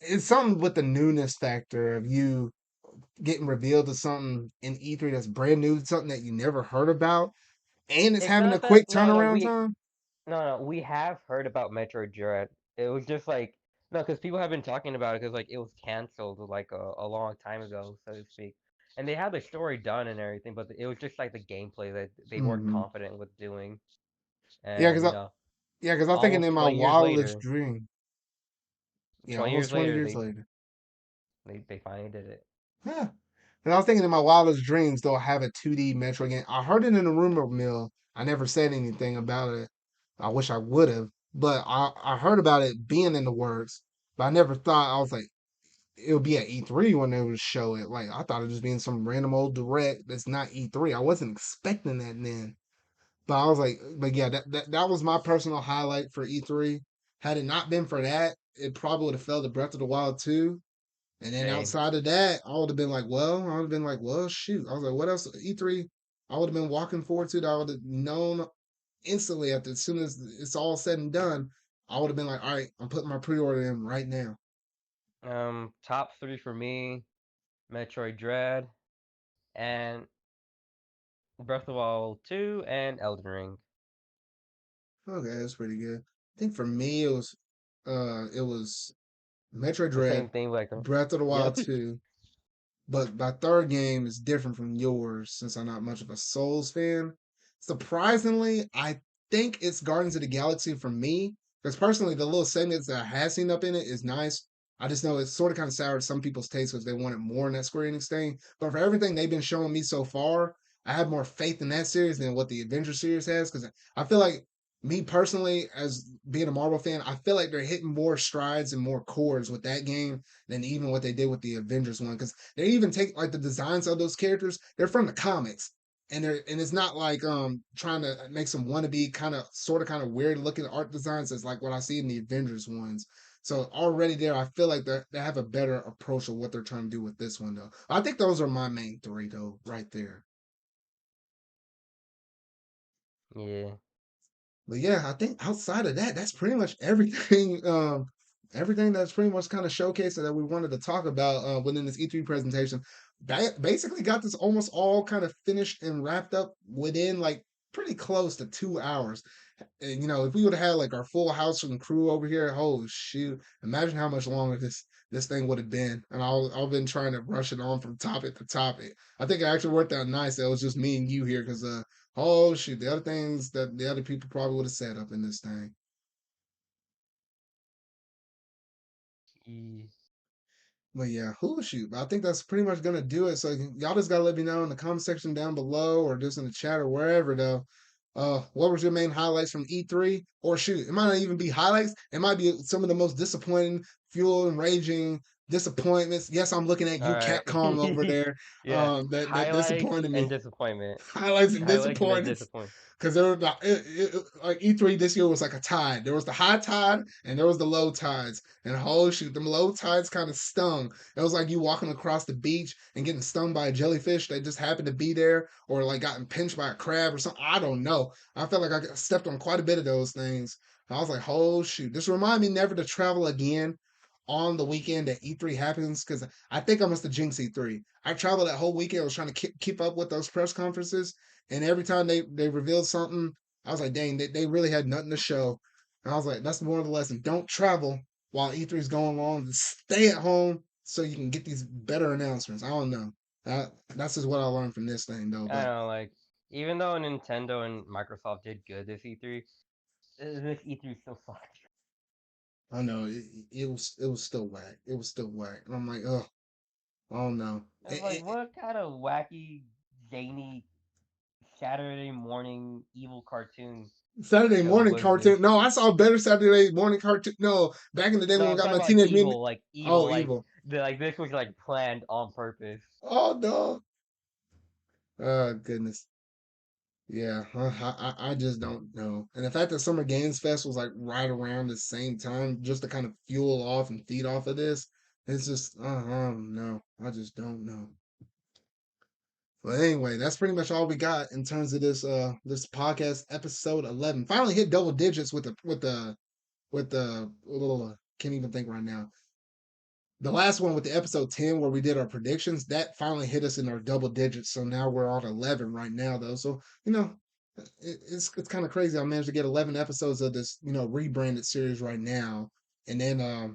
It's something with the newness factor of you getting revealed to something in E3 that's brand new, something that you never heard about, and it's It's having a not that quick no, turnaround time. we have heard about Metroid Dread. It was just like no, because people have been talking about it because like it was canceled like a long time ago, so to speak. And they had the story done and everything, but it was just like the gameplay that they weren't Hmm. confident with doing. Yeah, And because yeah, because I'm thinking almost in my 20 years wildest later, dream. Yeah, 20 almost years 20 later, years later. they finally did it. Yeah. And I was thinking in my wildest dreams they'll have a 2D Metroid game. I heard it in the rumor mill. I never said anything about it. I wish I would have, but I heard about it being in the works. But I never thought I was like it would be at E3 when they would show it. Like I thought it was being some random old direct that's not E3. I wasn't expecting that then. But I was like, but yeah, that was my personal highlight for E3. Had it not been for that, it probably would have fell to Breath of the Wild 2. And then Same. outside of that, I would have been like, I would have been like, well, shoot. I was like, what else? E3, I would have been walking forward to that. I would have known instantly after as soon as it's all said and done, I would have been like, all right, I'm putting my pre-order in right now. Top three for me: Metroid Dread and Breath of the Wild 2 and Elden Ring. Okay, that's pretty good. I think for me it was Metroid The Dread, same thing, like Breath of the yeah. Wild 2, but my third game is different from yours since I'm not much of a Souls fan. Surprisingly, I think it's Guardians of the Galaxy for me. Because personally, the little segments that I have seen up in it is nice. I just know it's sort of kind of sour to some people's taste because they wanted more in that Square Enix thing. But for everything they've been showing me so far, I have more faith in that series than what the Avengers series has. Because I feel like me personally, as being a Marvel fan, I feel like they're hitting more strides and more chords with that game than even what they did with the Avengers one. Because they even take like the designs of those characters, they're from the comics. And it's not like trying to make some wannabe kind of weird looking art designs as like what I see in the Avengers ones. So already there, I feel like they have a better approach of what they're trying to do with this one though. I think those are my main three though, right there. Yeah. But yeah, I think outside of that, that's pretty much everything. Everything that's pretty much kind of showcasing that we wanted to talk about within this E3 presentation. Basically, got this almost all kind of finished and wrapped up within like pretty close to 2 hours. And if we would have had like our full house and crew over here, oh shoot! Imagine how much longer this thing would have been. And I've been trying to rush it on from topic to topic. I think it actually worked out nice that it was just me and you here because oh shoot, the other things that the other people probably would have set up in this thing. Yeah. But yeah, who shoot. But I think that's pretty much gonna do it. So y'all just gotta let me know in the comment section down below or just in the chat or wherever though. What was your main highlights from E3? Or shoot, it might not even be highlights. It might be some of the most disappointing, fuel and raging disappointments. Yes, I'm looking at All you, right. Capcom, over there. Yeah. That Highlights disappointed and me. disappointment. Highlights and Highlights and then disappointments. disappointment. Because there were like E3 this year was like a tide. There was the high tide and there was the low tides. And oh shoot, them low tides kind of stung. It was like you walking across the beach and getting stung by a jellyfish that just happened to be there, or like gotten pinched by a crab or something. I don't know. I felt like I stepped on quite a bit of those things. I was like, oh shoot, this remind me never to travel again on the weekend that E3 happens because I think I must have jinxed E3. I traveled that whole weekend. I was trying to keep up with those press conferences, and every time they revealed something, I was like, dang, they really had nothing to show. And I was like, that's more of the lesson. Don't travel while E3 is going on. Stay at home so you can get these better announcements. I don't know. That's just what I learned from this thing, though. I But don't know, like even though Nintendo and Microsoft did good this E3, this E3 still sucked. I know it was still whack. It was still whack. And I'm like, oh, I don't know. I was like, what kind of wacky, zany Saturday morning evil cartoon Saturday show morning was this? cartoon. No, I saw a better Saturday morning cartoon. No, back in the day No, when I I'm got talking my about like teenage mutant. evil, like evil, Oh, like evil. like this was like planned on purpose. Oh no. Oh goodness. Yeah, I just don't know. And the fact that Summer Games Fest was like right around the same time, just to kind of fuel off and feed off of this, it's just no, I just don't know. But anyway, that's pretty much all we got in terms of this podcast episode 11. Finally hit double digits with the little can't even think right now. The last one with the episode 10 where we did our predictions, that finally hit us in our double digits. So now we're on 11 right now though. So, it's kind of crazy. I managed to get 11 episodes of this, rebranded series right now. And then I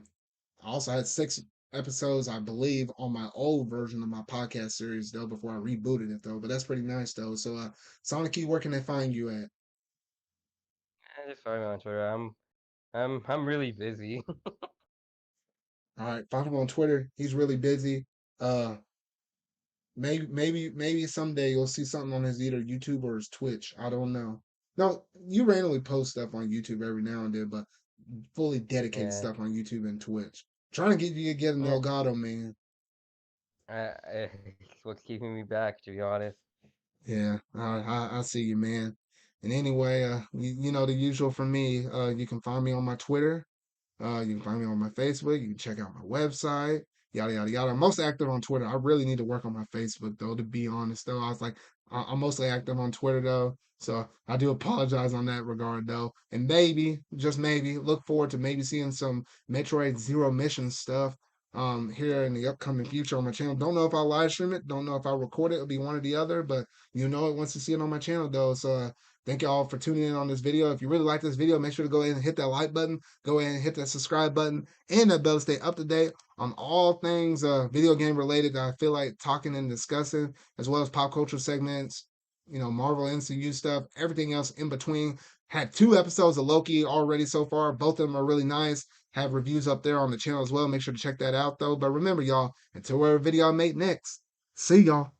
also had 6 episodes, I believe, on my old version of my podcast series though before I rebooted it though. But that's pretty nice though. So Sanikyu, where can they find you at? Just find me on Twitter. I'm really busy. All right, find him on Twitter. He's really busy. Uh maybe someday you'll see something on his either YouTube or his Twitch. I don't know. No, you randomly post stuff on YouTube every now and then, but fully dedicated Yeah. stuff on YouTube and Twitch. Trying to get you to get an Yeah. Elgato, man. It's what's keeping me back, to be honest. Yeah, I see you, man. And anyway, you know the usual for me. You can find me on my Twitter. You can find me on my Facebook. You can check out my website. Yada yada yada. I'm most active on Twitter. I really need to work on my Facebook though. To be honest, though, I was like, I'm mostly active on Twitter though. So I do apologize on that regard though. And maybe, just maybe, look forward to maybe seeing some Metroid Zero Mission stuff here in the upcoming future on my channel. Don't know if I'll live stream it. Don't know if I'll record it. It'll be one or the other. But you know it once you see it on my channel though. So thank y'all for tuning in on this video. If you really like this video, make sure to go ahead and hit that like button. Go ahead and hit that subscribe button and that bell to stay up to date on all things video game related that I feel like talking and discussing, as well as pop culture segments, Marvel MCU stuff, everything else in between. Had 2 episodes of Loki already so far. Both of them are really nice. Have reviews up there on the channel as well. Make sure to check that out though. But remember, y'all, until whatever video I make next, see y'all.